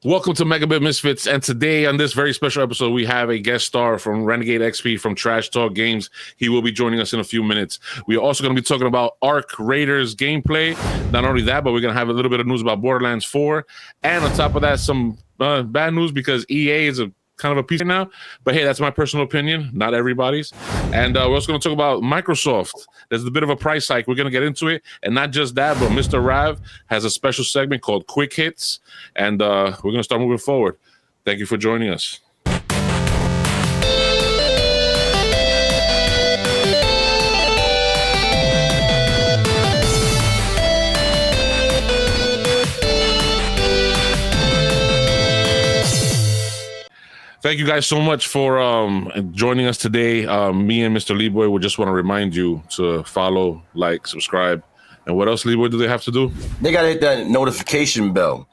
Welcome to Megabit Misfits, and today on this very special episode, we have a guest star from RenegadeXP from Trash Talk Games. He will be joining us in a few minutes. We are also going to be talking about Ark Raiders gameplay. Not only that, but we're going to have a little bit of news about Borderlands 4, and on top of that, some bad news because EA is a kind of a piece now. But hey, that's my personal opinion, not everybody's. And we're also going to talk about Microsoft. There's a bit of a price hike. We're going to get into it. And not just that, but Mr. Rav has a special segment called Quick Hits. And we're going to start moving forward. Thank you for joining us. Thank you guys so much for joining us today. Me and Mr. LeeBoy would just want to remind you to follow, like, subscribe. And what else, LeeBoy, do they have to do? They got to hit that notification bell.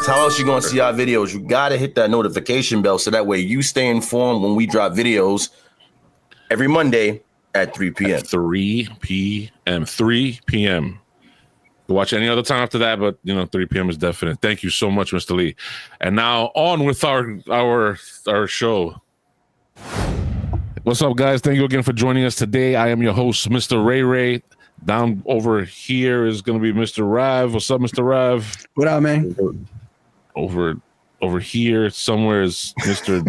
How else you going to see our videos? You got to hit that notification bell so that way you stay informed when we drop videos every Monday at 3 p.m. At 3 p.m. 3 p.m. We'll watch any other time after that, but 3 p.m. is definite. Thank you so much, Mr. Lee. And now on with our show. What's up, guys? Thank you again for joining us today. I am your host, Mr. ReyRey. Down over here is going to be Mr. Rav. What's up, Mr. Rav? What up, man? Over here somewhere is Mr.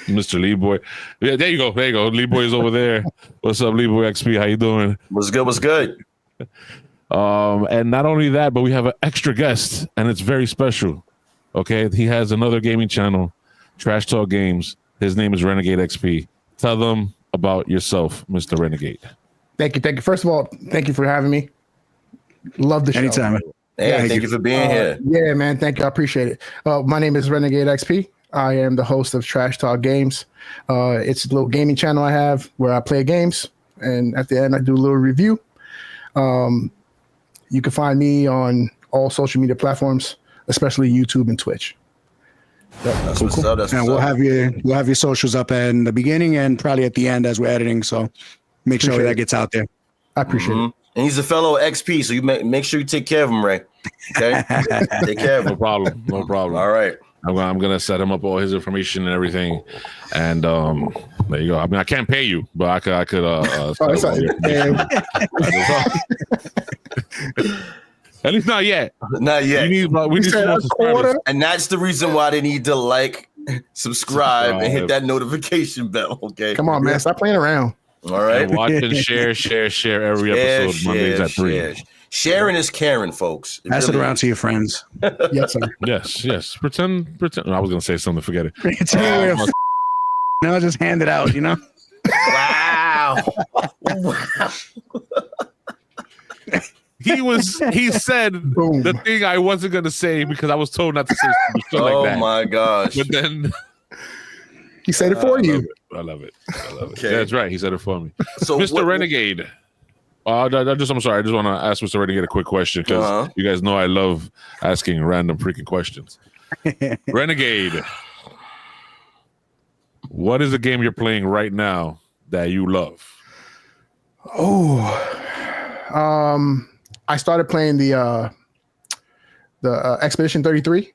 LeeBoy. Yeah, there you go. LeeBoy is over there. What's up, LeeBoyXP? How you doing? What's good? And not only that, but we have an extra guest, and it's very special. Okay, he has another gaming channel, Trash Talk Games. His name is RenegadeXP. Tell them about yourself, Mr. Renegade. Thank you. First of all, thank you for having me. Love the show. Anytime. Hey, thank you for being here. Yeah, man. Thank you. I appreciate it. My name is RenegadeXP. I am the host of Trash Talk Games. It's a little gaming channel I have where I play games, and at the end I do a little review. You can find me on all social media platforms, especially YouTube and Twitch. That's what's up. And we'll have your socials up in the beginning and probably at the end as we're editing. So make sure that gets out there. I appreciate it. And he's a fellow XP, so you make sure you take care of him, Ray. Okay, take care of him. No problem. All right. I'm gonna set him up all his information and everything, and there you go. I mean, I can't pay you, but I could. At least not yet. Not yet. We need some more subscribers. And that's the reason why they need to like, subscribe, and hit that notification bell. Okay. Come on, man. Stop playing around. All right. And watch and share every episode Mondays at 3. Sharing is caring, folks. Pass it around to your friends. Yes, sir. Yes. Pretend. I was gonna say something. Forget it. Now just hand it out. Wow. He said Boom. the thing I wasn't gonna say because I was told not to say something like that. Oh my gosh. But then He said it for you. I love it. Okay. Yeah, that's right. He said it for me. So Mr. Renegade. I'm sorry. I just want to ask Mr. Renegade a quick question because you guys know I love asking random freaking questions. Renegade, what is the game you're playing right now that you love? I started playing the Expedition 33.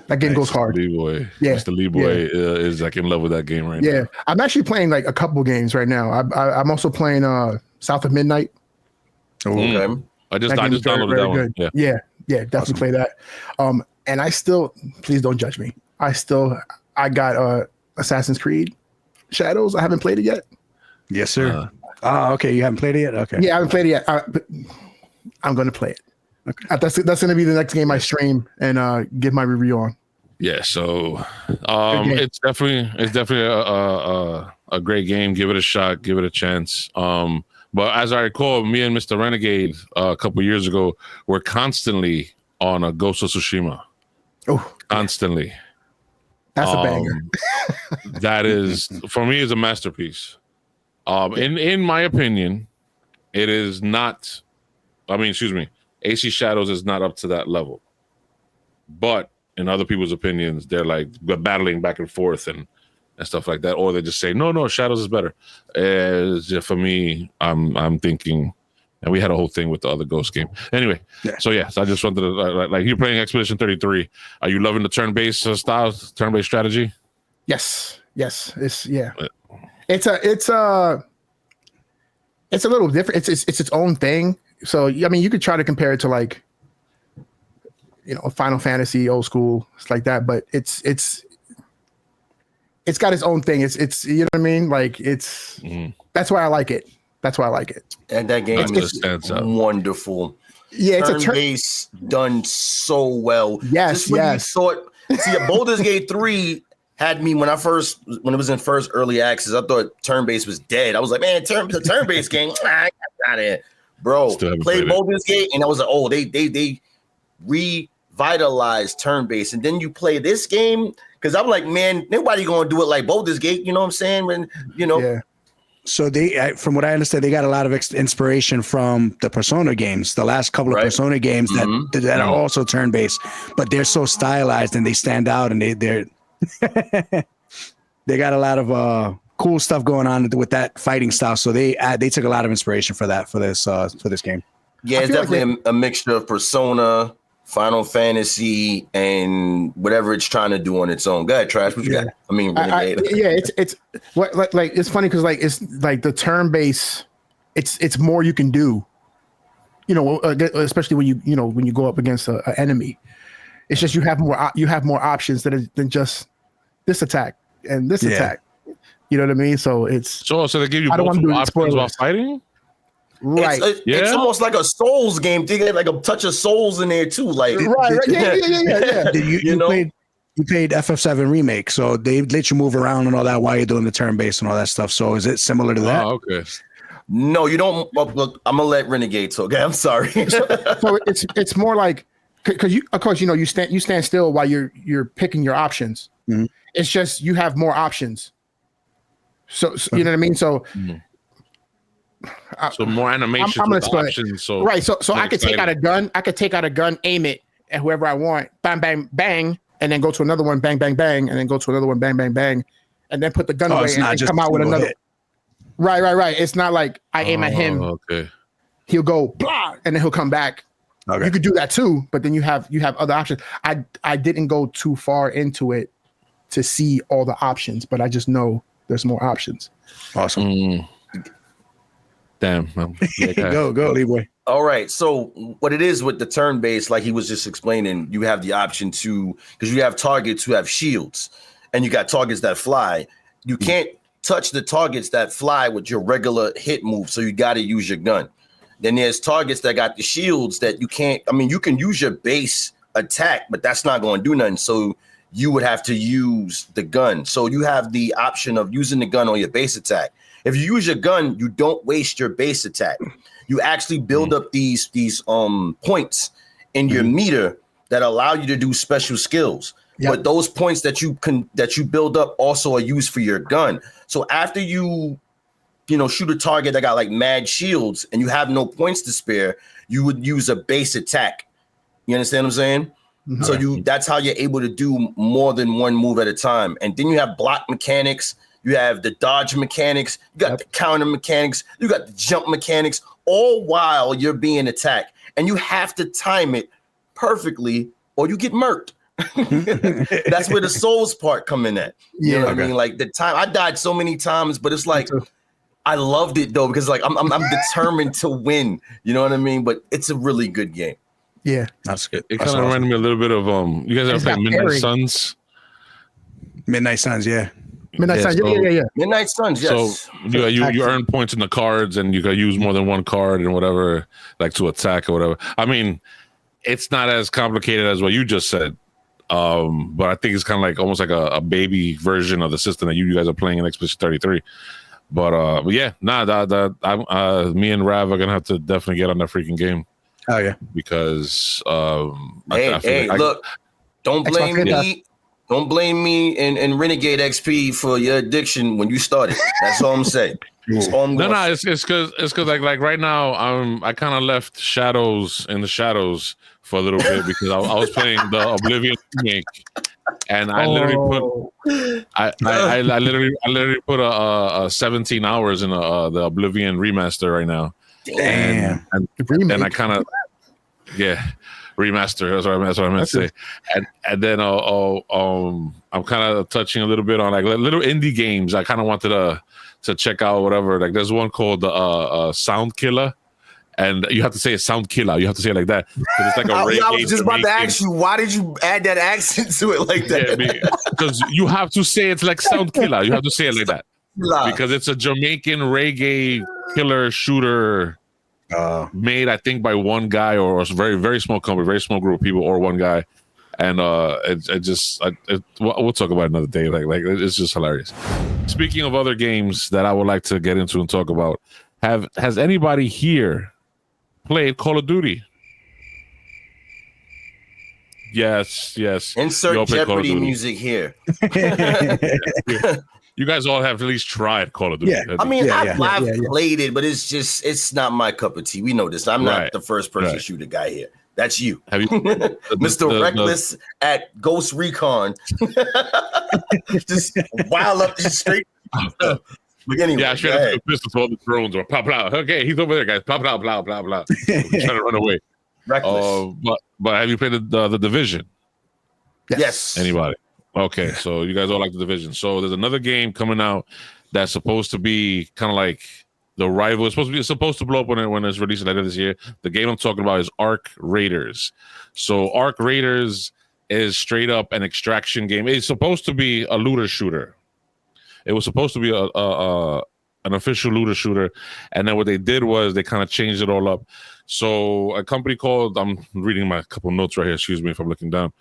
That game goes hard. LeeBoy. Yeah. Mr. LeeBoy is like in love with that game right now. Yeah, I'm actually playing like a couple games right now. I'm also playing South of Midnight. Okay. I just downloaded that one. Good. Yeah, definitely awesome. Play that. And I still, please don't judge me. I got Assassin's Creed Shadows. I haven't played it yet. Yes, sir. Okay. You haven't played it yet? Okay. Yeah, I haven't played it yet. But I'm going to play it. Okay. That's going to be the next game I stream and give my review on. Yeah, so it's definitely a great game. Give it a shot, give it a chance. But as I recall, me and Mr. Renegade a couple years ago were constantly on a Ghost of Tsushima. Oh, constantly. That's a banger. That is, for me, is a masterpiece. In my opinion, it is not. AC Shadows is not up to that level. But in other people's opinions, they're like battling back and forth and stuff like that, or they just say no, Shadows is better. For me, I'm thinking and we had a whole thing with the other Ghost game. Anyway, so yes, I just wanted to like you're playing Expedition 33. Are you loving the turn-based style, turn-based strategy? Yes. It's It's a little different. It's its own thing. So I mean, you could try to compare it to like, Final Fantasy, old school, it's like that. But it's got its own thing. It's you know what I mean. Like that's why I like it. That's why I like it. And that game is wonderful. Yeah, it's turn-based done so well. Yes, yes. See, Baldur's Gate 3 had me when it was in first early access. I thought turn-based was dead. I was like, man, the turn-based game, I got out of here. Bro, played Baldur's Gate, and I was like, oh, they revitalized turn-based. And then you play this game, because I'm like, man, nobody gonna do it like Baldur's Gate. You know what I'm saying? When Yeah. So from what I understand, they got a lot of inspiration from the Persona games, the last couple of Persona games that are also turn-based, but they're so stylized and they stand out, and they're they got a lot of cool stuff going on with that fighting style. So they took a lot of inspiration for this game. Yeah, it's definitely a mixture of Persona, Final Fantasy, and whatever it's trying to do on its own. Go ahead, Trash. What you got? I mean, Renegade. It's what like it's funny because like it's like the turn base. It's more you can do. Especially when you go up against an enemy. It's just you have more options than just this attack and this attack. You know what I mean? So it's so they give you multiple options while fighting. Right. It's almost like a Souls game. You get like a touch of Souls in there too. Like right. Yeah. You played FF7 Remake, so they let you move around and all that while you're doing the turn base and all that stuff. So is it similar to that? Oh, okay. No, you don't. Look, I'm gonna let Renegade talk. Okay, I'm sorry. So it's more like because you stand still while you're picking your options. Mm-hmm. It's just you have more options. So you know what I mean. So. So more animation. I'm gonna options, so right. So I could take out a gun. I could take out a gun, aim it at whoever I want. Bang, bang, bang, and then go to another one. Bang, bang, bang, and then go to another one. Bang, bang, bang, and then put the gun away and come out with another. Hit. Right. It's not like I aim at him. Okay. He'll go blah, and then he'll come back. Okay. You could do that too, but then you have other options. I didn't go too far into it to see all the options, but I just know there's more options. Awesome. Damn. Go, LeeBoy. All right. So what it is with the turn-based, like he was just explaining, you have the option to, because you have targets who have shields and you got targets that fly. You can't touch the targets that fly with your regular hit move. So you got to use your gun. Then there's targets that got the shields that you can't. I mean, you can use your base attack, but that's not going to do nothing. So you would have to use the gun. So you have the option of using the gun on your base attack. If you use your gun, you don't waste your base attack. You actually build up these points in your meter that allow you to do special skills. Yep. But those points that you build up also are used for your gun. So after you shoot a target that got like mad shields and you have no points to spare, you would use a base attack. You understand what I'm saying? Mm-hmm. So that's how you're able to do more than one move at a time. And then you have block mechanics. You have the dodge mechanics, you got the counter mechanics, you got the jump mechanics, all while you're being attacked. And you have to time it perfectly or you get murked. That's where the souls part come in at. You know what I mean? Like the time I died so many times, but it's like I loved it though, because like I'm determined to win. You know what I mean? But it's a really good game. Yeah. That's good. It kind of reminded me a little bit of you guys ever played Midnight Suns? Midnight Suns, yeah. Midnight Suns, yeah. Midnight Suns, yes. So you earn points in the cards, and you can use more than one card and whatever, like to attack or whatever. I mean, it's not as complicated as what you just said, but I think it's kind of like almost like a baby version of the system that you guys are playing in Expedition 33. But yeah, me and Rav are gonna have to definitely get on that freaking game. Oh yeah, because look, don't blame me. Don't blame me and RenegadeXP for your addiction when you started. That's all I'm saying. It's because like right now I kind of left Shadows in the shadows for a little bit because I was playing the Oblivion remake, and I literally put a 17 hours in the Oblivion remaster right now, Damn. And I kind of, remaster. That's what I meant to say. And then I'm kind of touching a little bit on like little indie games. I kind of wanted to check out whatever. Like there's one called Sound Killer. And you have to say it Sound Killer. You have to say it like that. It's like I was just about to ask you, why did you add that accent to it like that? Because you have to say it's like Sound Killer. You have to say it like that. Because it's a Jamaican reggae killer shooter made, I think, by one guy or a very, very small company, very small group of people or one guy. And we'll talk about it another day. Like it's just hilarious. Speaking of other games that I would like to get into and talk about, has anybody here played Call of Duty? Yes. Insert Jeopardy music here. You guys all have at least tried Call of Duty. Yeah. I mean, I've played it, but it's not my cup of tea. We know this. I'm not the first person shooter guy here. That's you. Have you Mr. Reckless at Ghost Recon. Just wild up the street. But anyway, I should have pistol for all the drones or pop out. Okay, he's over there, guys. Pop out, blah, blah, blah. Trying to run away. Reckless. But have you played the Division? Yes. Anybody? Okay, so you guys all like the Division. So there's another game coming out that's supposed to be kind of like the rival. It's supposed to blow up when it's released later this year. The game I'm talking about is Arc Raiders. So Arc Raiders is straight up an extraction game. It's supposed to be a looter shooter. It was supposed to be an official looter shooter, and then what they did was they kind of changed it all up. So a company called, I'm reading my couple notes right here, excuse me if I'm looking down,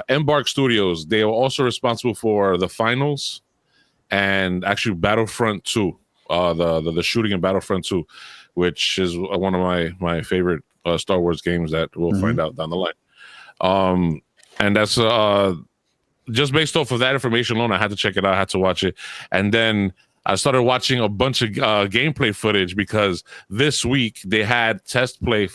Embark Studios, they were also responsible for the finals and actually Battlefront 2, the shooting in Battlefront 2, which is one of my favorite Star Wars games that we'll find out down the line. And that's just based off of that information alone, I had to check it out. I had to watch it. And then I started watching a bunch of gameplay footage because this week they had play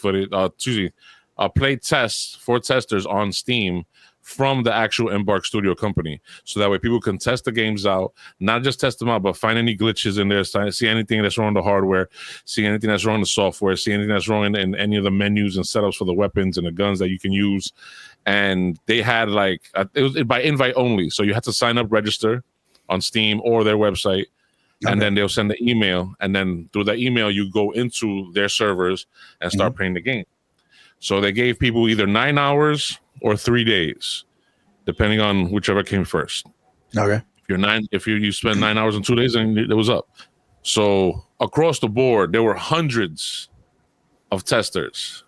tests for testers on Steam from the actual Embark Studio company. So that way people can test the games out, not just test them out, but find any glitches in there, see anything that's wrong with the hardware, see anything that's wrong with the software, see anything that's wrong in any of the menus and setups for the weapons and the guns that you can use. And they had it was by invite only. So you had to sign up, register on Steam or their website. Okay. And then they'll send the email. And then through that email, you go into their servers and start playing the game. So they gave people either 9 hours or 3 days, depending on whichever came first. Okay. If you spend 9 hours and 2 days, then it was up. So across the board, there were hundreds of testers,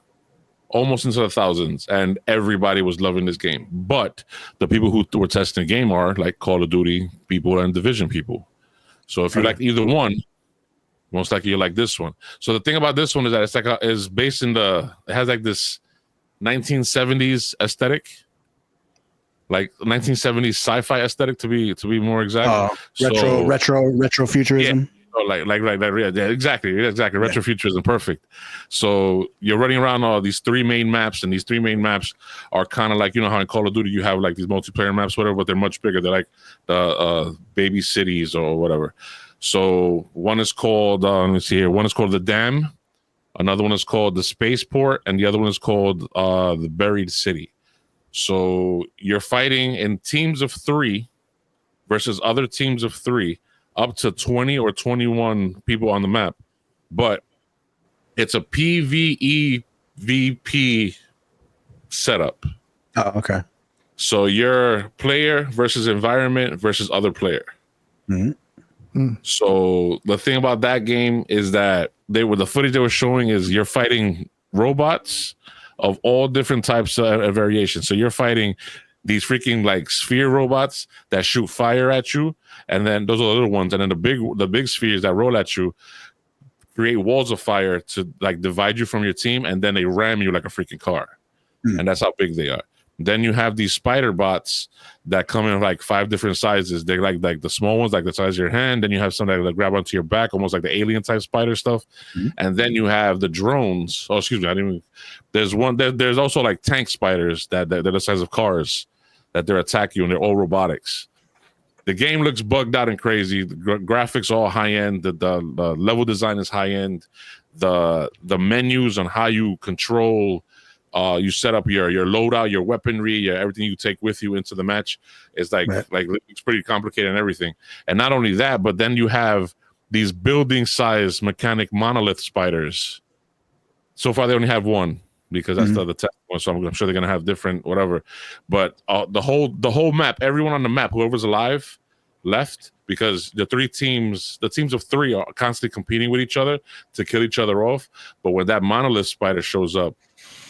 almost into the thousands, and everybody was loving this game. But the people who were testing the game are like Call of Duty people and Division people. So if you like either one, most likely you like this one. So the thing about this one is that it's based in it has like this 1970s aesthetic, like 1970s sci-fi aesthetic to be more exact. Retro futurism. Yeah, exactly. Retrofuturism, perfect. So you're running around all these three main maps, and these three main maps are kind of like, you know how in Call of Duty you have like these multiplayer maps, whatever, but they're much bigger. They're like the baby cities or whatever. So one is called let me see here. One is called the Dam, another one is called the Spaceport, and the other one is called the Buried City. So you're fighting in teams of 3 versus other teams of 3. Up to 20 or 21 people on the map, but it's a PvEVP setup. Oh, okay. So you're player versus environment versus other player. So the thing about that game is that the footage they were showing is you're fighting robots of all different types of variations. So you're fighting these freaking like sphere robots that shoot fire at you, and then those are the little ones, and then the big spheres that roll at you create walls of fire to like divide you from your team, and then they ram you like a freaking car. And that's how big they are. Then you have these spider bots that come in like 5 different sizes. They're like the small ones, like the size of your hand. Then you have some that grab onto your back, almost like the alien type spider stuff. And then you have the drones. Oh, excuse me, there's also like tank spiders that they're the size of cars that they're attacking you, and they're all robotics. The game looks bugged out and crazy. The graphics are all high end. The level design is high end. the menus on how you control. You set up your loadout, your weaponry, everything you take with you into the match. It's like it's pretty complicated and everything. And not only that, but then you have these building size mechanic monolith spiders. So far, they only have one because that's the test one. So I'm sure they're gonna have different whatever. But the whole map, everyone on the map, whoever's alive, left because the teams of three are constantly competing with each other to kill each other off. But when that monolith spider shows up,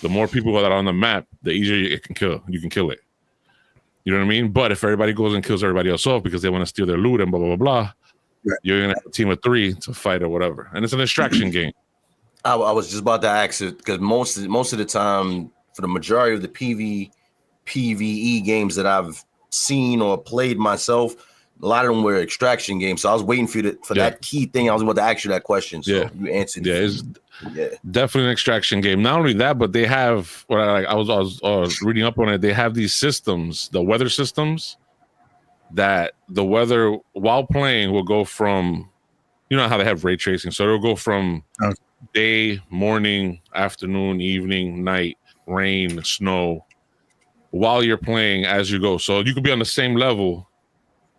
the more people that are on the map, the easier you can kill it. You know what I mean? But if everybody goes and kills everybody else off because they want to steal their loot and blah, blah, blah, blah, you're going to have a team of three to fight or whatever. And it's an extraction game. I was just about to ask it because most of the time, for the majority of the PvE games that I've seen or played myself, a lot of them were extraction games. So I was waiting for that key thing. I was about to ask you that question. So you answered it. Definitely an extraction game. Not only that, but they have what I was reading up on it. They have these systems, the weather systems, that the weather while playing will go from, you know how they have ray tracing, so it'll go from day, morning, afternoon, evening, night, rain, snow, while you're playing as you go. So you could be on the same level,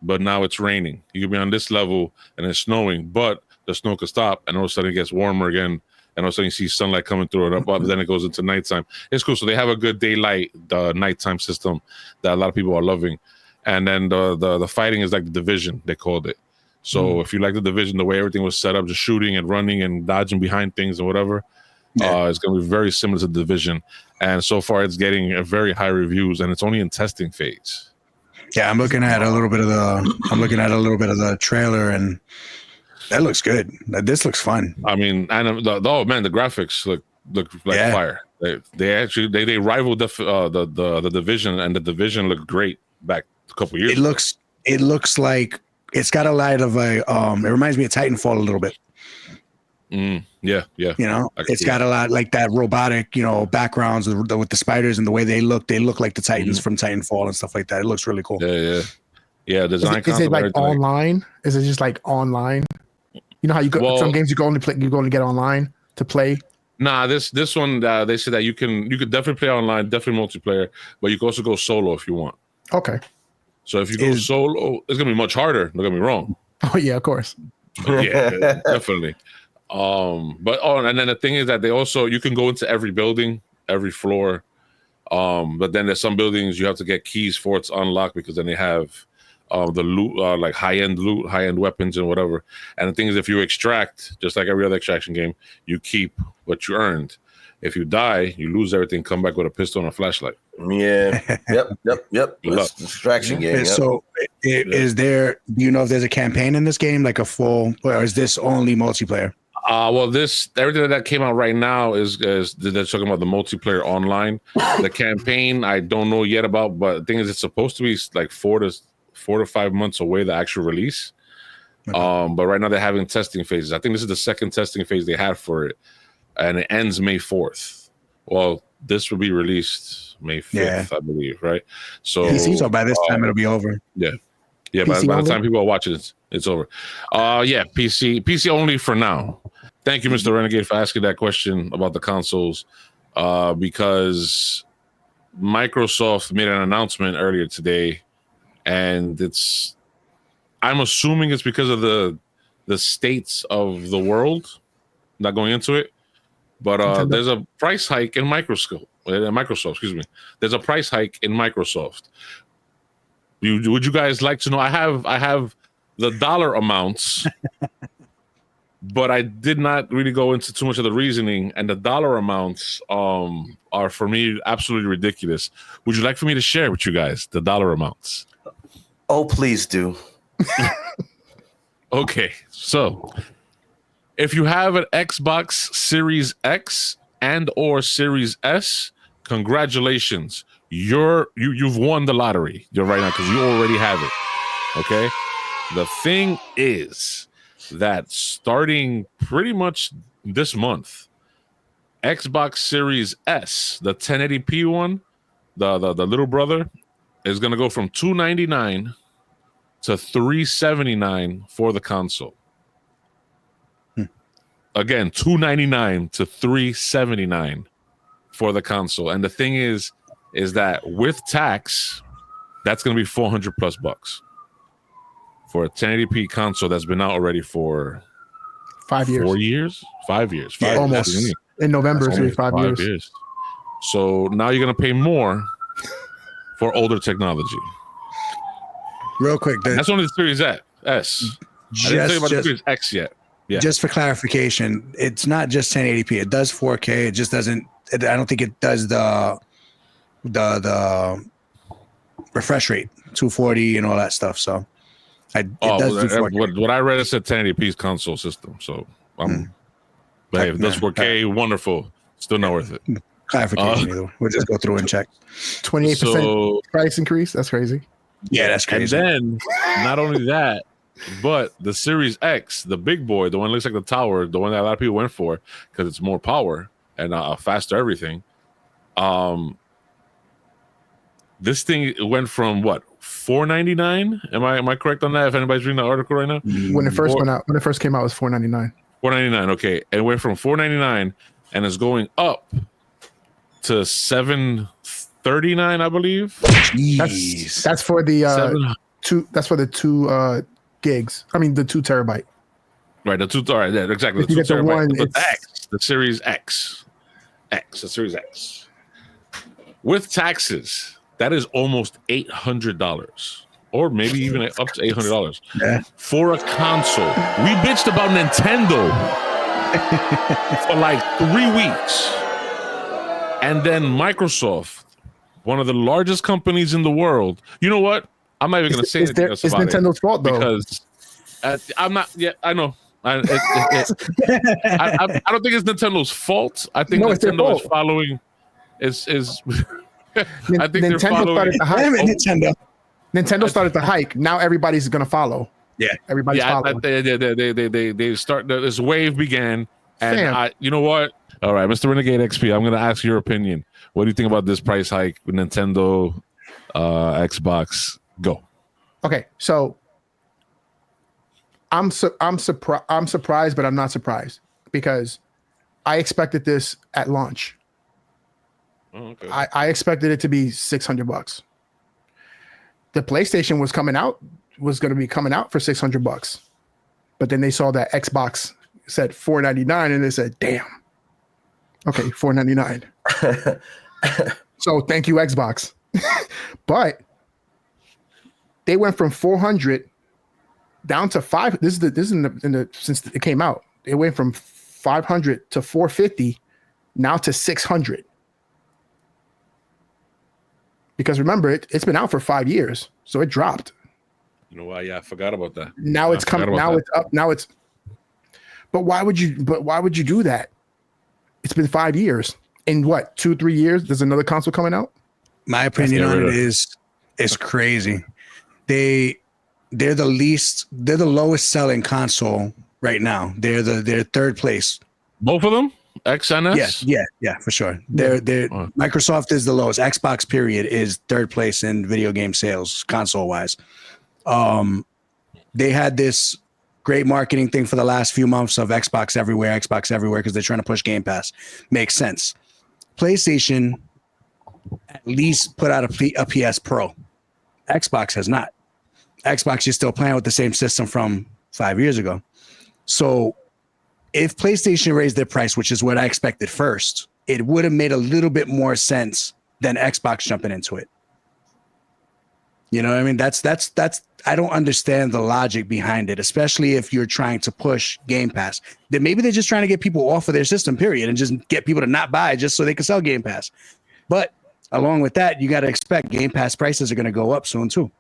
but now it's raining. You could be on this level and it's snowing, but the snow could stop, and all of a sudden it gets warmer again. And all of a sudden you see sunlight coming through it, but then it goes into nighttime. It's cool. So they have a good daylight, the nighttime system that a lot of people are loving. And then the fighting is like the Division, they called it. So if you like the Division, the way everything was set up, just shooting and running and dodging behind things and whatever, it's going to be very similar to the Division. And so far it's getting a very high reviews, and it's only in testing phase. Yeah, I'm looking at a little bit of the trailer, and that looks good. This looks fun. I mean, and the graphics look like fire. They actually rival the Division, and the Division looked great back a couple years ago. It looks like it's got a light of a it reminds me of Titanfall a little bit. Yeah. You know, it's got a lot like that robotic, backgrounds with the spiders and the way they look like the Titans from Titanfall and stuff like that. It looks really cool. Yeah. Design. Is it like online? Is it just like online? You know how you go some games you can only get online to play. Nah, this one they said that you could definitely play online, definitely multiplayer, but you can also go solo if you want. Okay. So if you go solo, it's gonna be much harder. Don't get me wrong. Oh yeah, of course. Yeah, definitely. And then the thing is that you can go into every building, every floor. But then there's some buildings you have to get keys for it to unlock, because then they have the loot, like high-end loot, high-end weapons and whatever. And the thing is, if you extract, just like every other extraction game, you keep what you earned. If you die, you lose everything, come back with a pistol and a flashlight. Yeah. Yep. It's an extraction game. Yep. So is there, do you know if there's a campaign in this game, like a full, or is this only multiplayer? Everything that came out right now is they're talking about the multiplayer online. The campaign, I don't know yet about, but the thing is, it's supposed to be like 4 to 5 months away, the actual release. Okay. But right now they're having testing phases. I think this is the second testing phase they had for it, and it ends May 4th. Well, this will be released May 5th, I believe, right? So by this time it'll be over. Yeah. By the time people are watching it, it's over. PC only for now. Thank you, Mr. Renegade, for asking that question about the consoles, because Microsoft made an announcement earlier today, and I'm assuming it's because of the states of the world. Not going into it, but there's a price hike in Microsoft. Excuse me. There's a price hike in Microsoft. Would you guys like to know? I have the dollar amounts, but I did not really go into too much of the reasoning. And the dollar amounts are for me absolutely ridiculous. Would you like for me to share with you guys the dollar amounts? Oh, please do. Okay, so if you have an Xbox Series X and or Series S, congratulations. You've won the lottery. You're right now, because you already have it. Okay. The thing is that starting pretty much this month, Xbox Series S, the 1080p one, the little brother, is gonna go from $299 to $379 for the console. again, $299 to $379 for the console. And the thing is that with tax, that's going to be $400+ for a 1080p console that's been out already for 5 years. 4 years, 5 years, Yeah, almost. In November, it's going to be 5 years. So now you're going to pay more for older technology. Real quick, that's only the Series S. I didn't tell you about the Series X yet. Yeah. Just for clarification, it's not just 1080p. It does 4K. It just doesn't. I don't think it does the refresh rate, 240 and all that stuff. So, it does do 4K. What I read, it said 1080p's console system. So, but hey, if it does 4K, wonderful. Still not worth it. Clarification. Either way. We'll just go through and check. 28% price increase. That's crazy. Yeah, that's crazy. And then, not only that, but the Series X, the big boy, the one that looks like the tower, the one that a lot of people went for because it's more power and faster everything. This thing went from what, $499? Am I correct on that? If anybody's reading the article right now, when it first came out, it was $499. $499. Okay, it went from $499 and it's going up to $739, I believe. Jeez. That's for the two. That's for the 2 gigs. I mean, the 2 terabyte. Right, the 2. All right, yeah, exactly. The 2 terabyte. The X, the Series X, the Series X. With taxes, that is almost $800, or maybe even up to $800 for a console. We bitched about Nintendo for like 3 weeks, and then Microsoft, one of the largest companies in the world. You know what? I'm not even going to say anything else about Nintendo's fault though, because I'm not. Yeah, I know. I don't think it's Nintendo's fault. I think Nintendo is following. I think Nintendo started the hype. Nintendo started the hype. Now everybody's going to follow. Yeah, everybody's following. They start. This wave began, and you know what? All right, Mr. RenegadeXP, I'm going to ask your opinion. What do you think about this price hike with Nintendo, Xbox? Go. Okay, so I'm surprised, but I'm not surprised because I expected this at launch. Oh, okay. I expected it to be $600. The PlayStation was going to be coming out for $600, but then they saw that Xbox said $499, and they said, "Damn, okay, $499." So thank you, Xbox. But they went from 400 down to 5. This is in the since it came out. It went from 500 to 450, now to 600. Because remember, it's been out for 5 years, so it dropped. You know why? Yeah, I forgot about that. Now it's coming. Now it's up. Now it's. But why would you do that? It's been 5 years. In what, 2-3 years, there's another console coming out? My opinion on it is crazy. They're the lowest selling console right now. They're third place. Both of them? X and S? Yeah, for sure. Microsoft is the lowest. Xbox period is third place in video game sales console wise. They had this great marketing thing for the last few months of Xbox everywhere, because they're trying to push Game Pass. Makes sense. PlayStation at least put out a PS Pro. Xbox has not. Xbox is still playing with the same system from 5 years ago. So if PlayStation raised their price, which is what I expected first, it would have made a little bit more sense than Xbox jumping into it. You know what I mean? That's I don't understand the logic behind it, especially if you're trying to push Game Pass. Then maybe they're just trying to get people off of their system, period, and just get people to not buy just so they can sell Game Pass. But along with that, you got to expect Game Pass prices are going to go up soon too.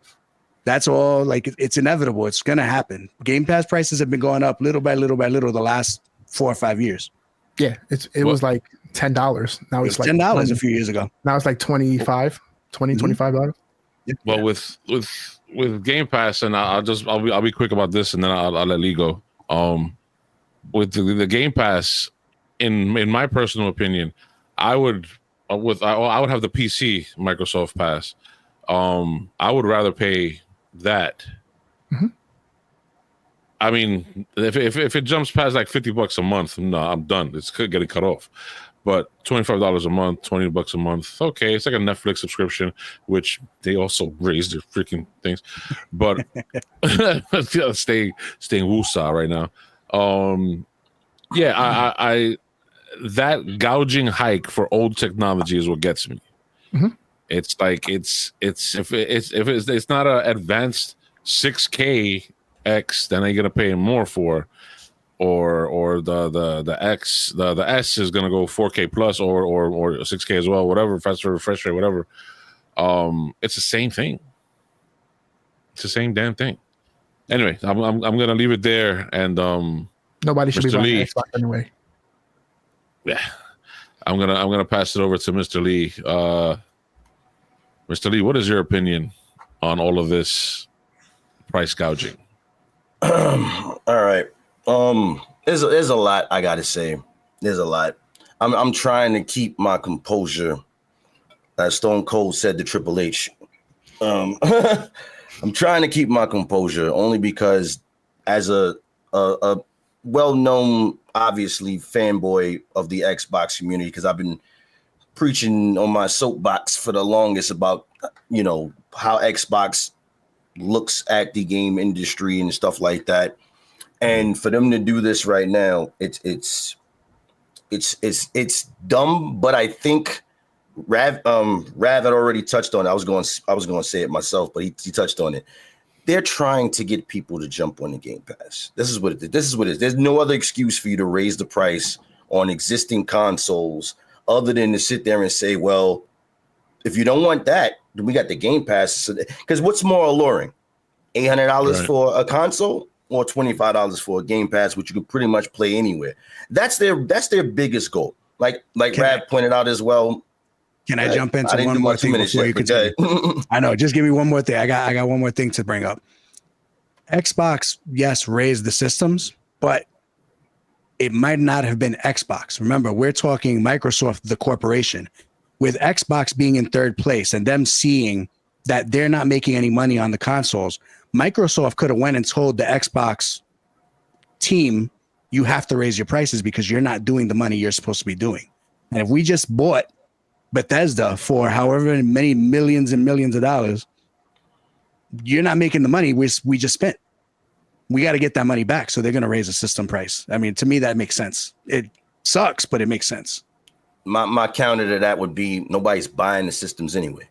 That's all. Like, it's inevitable. It's going to happen. Game Pass prices have been going up little by little the last 4 or 5 years. Yeah, it was like $10. Now it's like $10 a few years ago. Now it's like $25. Yeah. Well, with Game Pass, and I'll be quick about this, and then I'll let Lee go. With the Game Pass, in my personal opinion, I would have the PC Microsoft Pass. I would rather pay that. Mm-hmm. I mean, if it jumps past like $50 a month, no, I'm done. It's getting cut off. But $25 a month, $20 a month, okay, it's like a Netflix subscription, which they also raised their freaking things. But staying woosah right now. Yeah, I that gouging hike for old technology is what gets me. Mm-hmm. It's like it's if it's not an advanced 6K X, then they're gonna pay more for, or the X, the S is gonna go 4K plus or 6K as well, whatever, faster refresh rate, whatever. It's the same thing. It's the same damn thing. Anyway, I'm gonna leave it there, and nobody should Mr. be buying Lee. Xbox anyway. Yeah, I'm gonna pass it over to Mr. Lee. Mr. Lee, what is your opinion on all of this price gouging? All right. There's a lot I gotta say. There's a lot. I'm trying to keep my composure. As Stone Cold said to Triple H. I'm trying to keep my composure only because, as a well-known, obviously, fanboy of the Xbox community, because I've been preaching on my soapbox for the longest about, how Xbox looks at the game industry and stuff like that. And for them to do this right now, it's dumb, but I think Rav had already touched on it. I was going to say it myself, but he touched on it. They're trying to get people to jump on the Game Pass. This is what it is. There's no other excuse for you to raise the price on existing consoles other than to sit there and say, well, if you don't want that, then we got the Game Pass. Because what's more alluring? $800 for a console or $25 for a Game Pass, which you could pretty much play anywhere. That's their biggest goal. Like Rav pointed out as well. Can I jump into one more thing before you continue? I know. Just give me one more thing. I got one more thing to bring up. Xbox, yes, raised the systems, but it might not have been Xbox. Remember, we're talking Microsoft, the corporation, with Xbox being in third place and them seeing that they're not making any money on the consoles. Microsoft could have went and told the Xbox team, you have to raise your prices because you're not doing the money you're supposed to be doing. And if we just bought Bethesda for however many millions and millions of dollars, you're not making the money we just spent. We got to get that money back. So they're going to raise the system price. I mean, to me, that makes sense. It sucks, but it makes sense. My counter to that would be nobody's buying the systems anyway.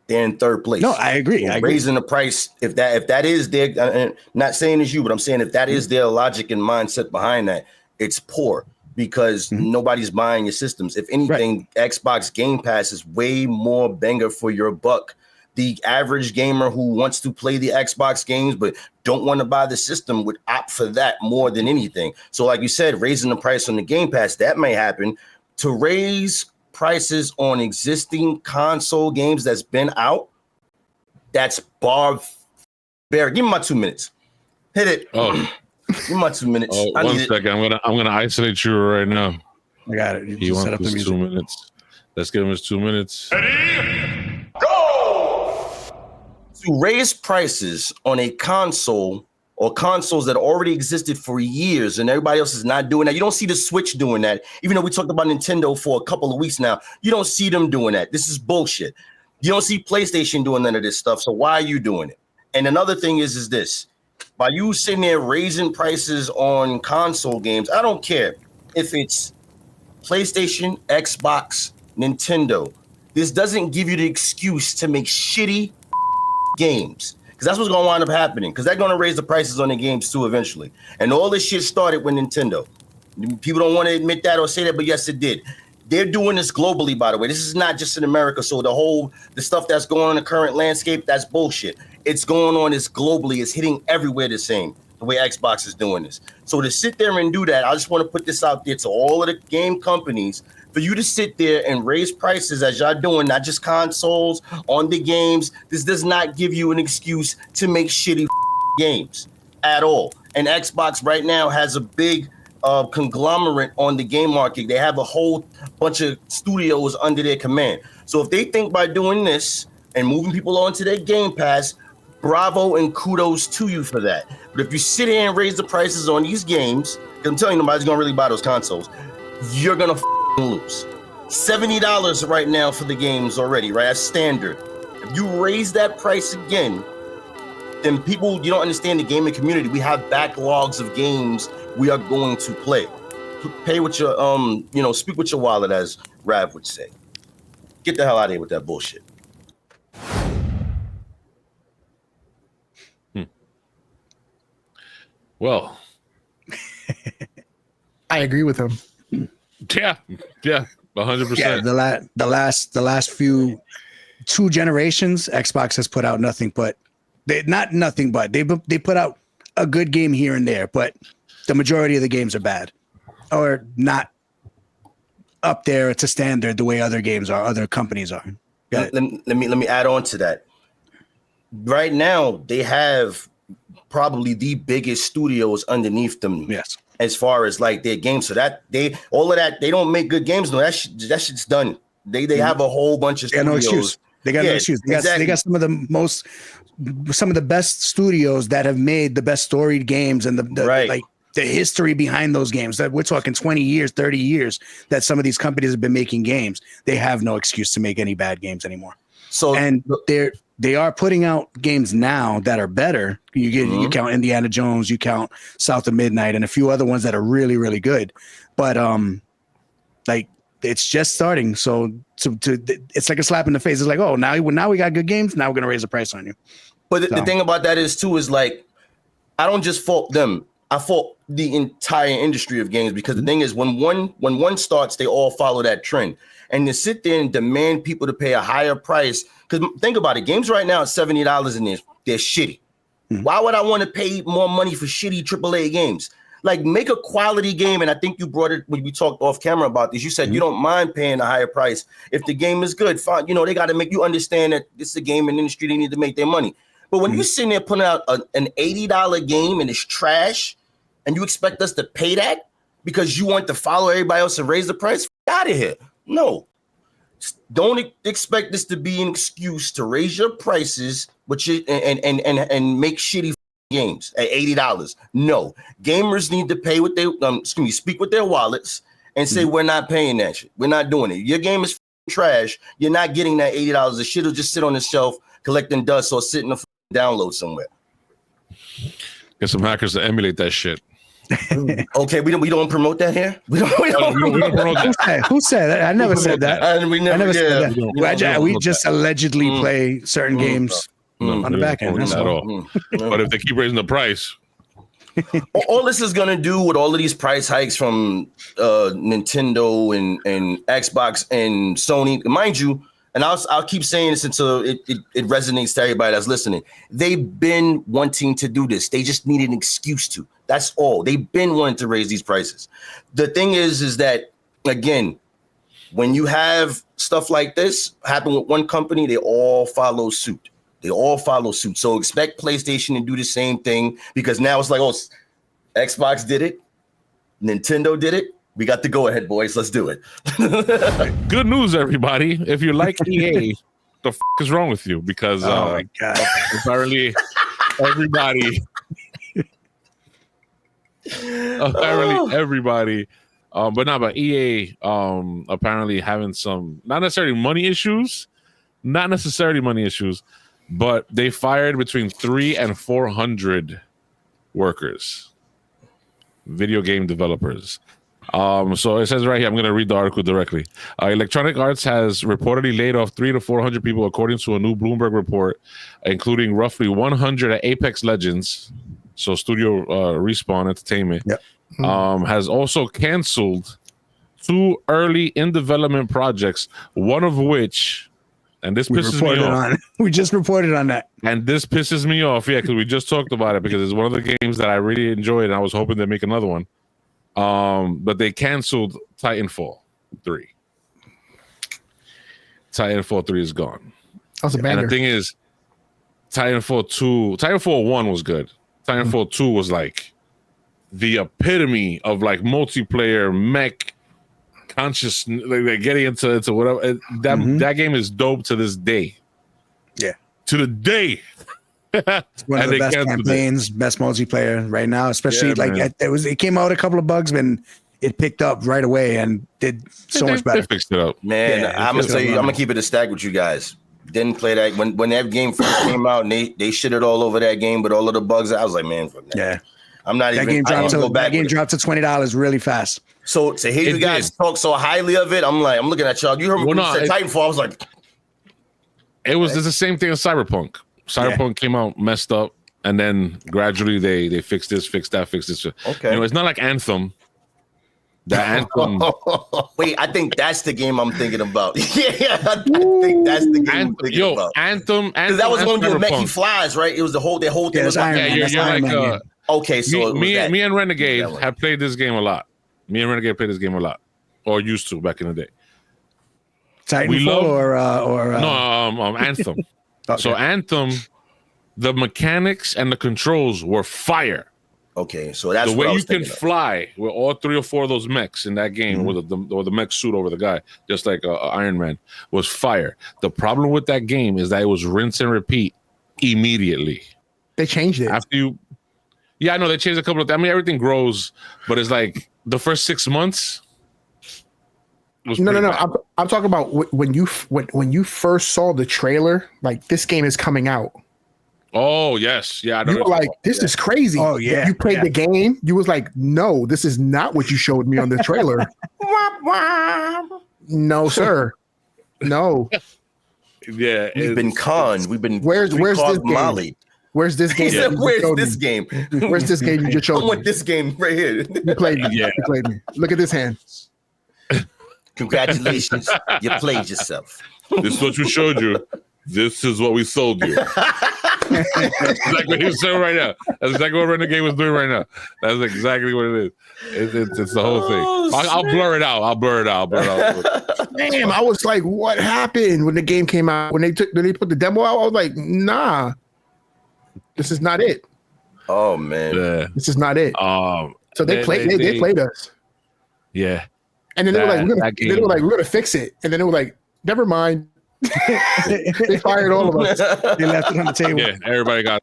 They're in third place. No, I agree. Raising the price, if that is their, not saying it's you, but I'm saying if that is their logic and mindset behind that, it's poor because nobody's buying your systems. If anything, Xbox Game Pass is way more banger for your buck. The average gamer who wants to play the Xbox games but don't want to buy the system would opt for that more than anything. So like you said, raising the price on the Game Pass, that may happen. To raise prices on existing console games that's been out, that's barbaric. Give me my 2 minutes. Hit it. Oh, give me my 2 minutes. Oh, 1 second. I'm gonna isolate you right now. I got it. He wants his 2 minutes. Let's give him his 2 minutes. Ready? Go! To raise prices on a console or consoles that already existed for years and everybody else is not doing that. You don't see the Switch doing that. Even though we talked about Nintendo for a couple of weeks now, you don't see them doing that. This is bullshit. You don't see PlayStation doing none of this stuff. So why are you doing it? And another thing is this. By you sitting there raising prices on console games, I don't care if it's PlayStation, Xbox, Nintendo. This doesn't give you the excuse to make shitty games. Because that's what's going to wind up happening. Because they're going to raise the prices on the games too eventually. And all this shit started with Nintendo. People don't want to admit that or say that, but yes, it did. They're doing this globally, by the way. This is not just in America. So the stuff that's going on in the current landscape, that's bullshit. It's going on, it's globally. It's hitting everywhere the same, the way Xbox is doing this. So to sit there and do that, I just want to put this out there to all of the game companies. For you to sit there and raise prices as y'all doing, not just consoles, on the games, this does not give you an excuse to make shitty games at all. And Xbox right now has a big conglomerate on the game market. They have a whole bunch of studios under their command. So if they think by doing this and moving people onto their Game Pass, bravo and kudos to you for that. But if you sit here and raise the prices on these games, because I'm telling you, nobody's gonna really buy those consoles, you're gonna lose. $70 right now for the games already, right? That's standard. If you raise that price again, then people, you don't understand the gaming community. We have backlogs of games we are going to play. Pay with your, speak with your wallet, as Rav would say. Get the hell out of here with that bullshit. Well, I agree with him. Yeah, 100%. Yeah, the last few 2 generations, Xbox has put out nothing but they put out a good game here and there, but the majority of the games are bad or not up there to standard the way other games are, other companies are. Let me add on to that. Right now, they have probably the biggest studios underneath them. Yes. As far as like their games, so that they don't make good games. No, that shit's done. They have a whole bunch of studios. No excuse. They got no excuse. They got some of the best studios that have made the best storied games and the history behind those games. That we're talking 20 years, 30 years that some of these companies have been making games. They have no excuse to make any bad games anymore. So they are putting out games now that are better. You count Indiana Jones, you count South of Midnight, and a few other ones that are really, really good. But it's just starting. So it's like a slap in the face. It's like, oh, now we got good games. Now we're gonna raise the price on you. But the thing about that is like, I don't just fault them. I fault the entire industry of games, because the thing is, when one starts, they all follow that trend. And to sit there and demand people to pay a higher price, because think about it, games right now at $70 and they're shitty. Mm-hmm. Why would I want to pay more money for shitty AAA games? Like, make a quality game. And I think you brought it when we talked off camera about this. You said you don't mind paying a higher price if the game is good. Fine, they got to make you understand that this is a gaming industry. They need to make their money. But when you're sitting there putting out an $80 game and it's trash, and you expect us to pay that because you want to follow everybody else and raise the price, out of here. No, don't expect this to be an excuse to raise your prices, and make shitty games at $80. No, gamers need to pay what they speak with their wallets and say we're not paying that shit. We're not doing it. Your game is trash. You're not getting that $80. The shit will just sit on the shelf collecting dust or sit in a download somewhere. Get some hackers to emulate that shit. Okay, we don't promote that here. We don't promote that. Who said that? I never said that. I never said that. We just allegedly play certain games on the back end. That's not all. But if they keep raising the price, all this is gonna do with all of these price hikes from Nintendo and Xbox and Sony, mind you. And I'll keep saying this until it resonates to everybody that's listening. They've been wanting to do this. They just need an excuse to. That's all. They've been wanting to raise these prices. The thing is that, again, when you have stuff like this happen with one company, they all follow suit. So expect PlayStation to do the same thing, because now it's like, oh, Xbox did it. Nintendo did it. We got the go ahead, boys. Let's do it. Good news, everybody. If you like EA, the f is wrong with you? Because my God. apparently everybody, but EA apparently having some not necessarily money issues, but they fired between 300 and 400 workers, video game developers. So it says right here, I'm going to read the article directly. Electronic Arts has reportedly laid off 300 to 400 people, according to a new Bloomberg report, including roughly 100 at Apex Legends. So Studio Respawn Entertainment has also canceled 2 early in development projects, one of which, and this pisses me off. We just reported on that. And this pisses me off, because we just talked about it, because it's one of the games that I really enjoyed, and I was hoping they'd make another one. But they canceled Titanfall 3. Titanfall 3 is gone. That's a banger. And the thing is, Titanfall 1 was good. Titanfall 2 was like the epitome of like multiplayer mech conscious, like getting into whatever. That game is dope to this day. Yeah. To the day. It's one of the best campaigns, best multiplayer right now, especially it came out a couple of bugs, but it picked up right away and did so much better. They fixed it up. Man, I'm gonna tell you, I'm gonna keep it a stack with you guys. Didn't play that when that game first came out and they shitted all over that game with all of the bugs. I was like, man, I'm not even. That game dropped to $20 really fast. So to hear you guys talk so highly of it, I'm looking at y'all. You heard me when you said Titanfall. I was like, it's the same thing as Cyberpunk. Cyberpunk came out messed up, and then gradually they fixed this, fixed that, fixed this. Okay, it's not like Anthem. That Anthem. Wait, I think that's the game I'm thinking about. Yeah, I think that's the game I'm thinking about. Anthem. Because that was going to be a mech he flies, right? It was the whole thing. Was okay, so me and Renegade have played this game a lot. Me and Renegade played this game a lot, or used to back in the day. Titanfall Anthem. Okay. So Anthem, the mechanics and the controls were fire. Okay, so that's the way you can fly with all 3 or 4 of those mechs in that game, with the mech suit over the guy, just like Iron Man, was fire. The problem with that game is that it was rinse and repeat immediately. They changed it after you. Yeah, I know they changed a couple of. I mean, everything grows, but it's like the first 6 months. No. I'm talking about when you first saw the trailer. Like, this game is coming out. Oh yes, yeah. You were like, "This is crazy." Oh yeah. You played the game. You was like, "No, this is not what you showed me on the trailer." No, sir. No. Yeah, we've been conned. We've been. Where's this game? Molly. Where's this game? Yeah. Where's this game? Where's this game you just showed me? I want this game right here. You played me. Yeah. You played me. Look at this hand. Congratulations, you played yourself. This is what we showed you. This is what we sold you. That's exactly what he was saying right now. That's exactly what Renegade was doing right now. That's exactly what it is. It's the whole thing. I'll blur it out. I'll blur it out. Damn, I was like, what happened when the game came out? When they put the demo out, I was like, nah, this is not it. Oh man, this is not it. So they played us. Yeah. And then they were like, we're gonna fix it. And then they were like, never mind. They fired all of us. They left it on the table. Yeah, everybody. I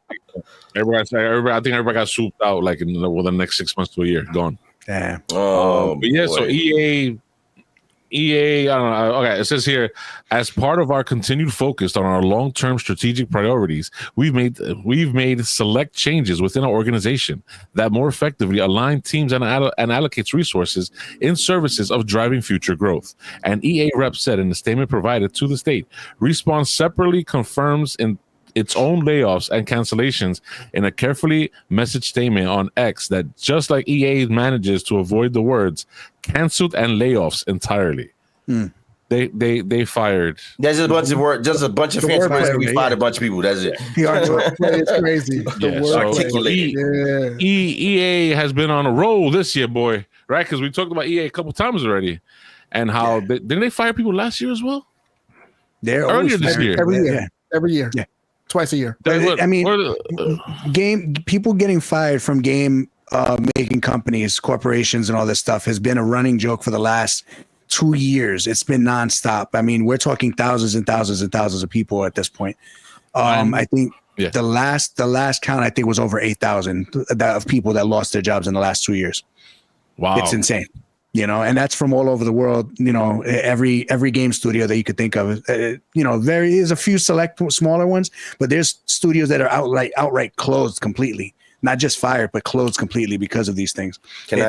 think everybody got swooped out like in the next 6 months to a year, gone. Damn. But yeah, so EA, I don't know. Okay, it says here, as part of our continued focus on our long-term strategic priorities, we've made select changes within our organization that more effectively align teams and allocates resources in services of driving future growth. An EA rep said in the statement provided to the state, Respawn separately confirms in its own layoffs and cancellations in a carefully messaged statement on X that just like EA manages to avoid the words canceled and layoffs entirely. They fired. There's a bunch of words, just a bunch of fancy words. We fired a bunch of people. That's it. It's crazy. EA has been on a roll this year, boy. Right? Because we talked about EA a couple times already, and how didn't they fire people last year as well? They're earlier this year. Every year. Yeah. Twice a year. I mean, people getting fired from game making companies, corporations, and all this stuff has been a running joke for the last 2 years. It's been nonstop. I mean, we're talking thousands and thousands and thousands of people at this point. I think the last count I think was over 8,000 of people that lost their jobs in the last 2 years. Wow, it's insane. You know, and that's from all over the world. You know, every game studio that you could think of. You know, there is a few select smaller ones, but there's studios that are outright closed completely, not just fired, but closed completely because of these things. Go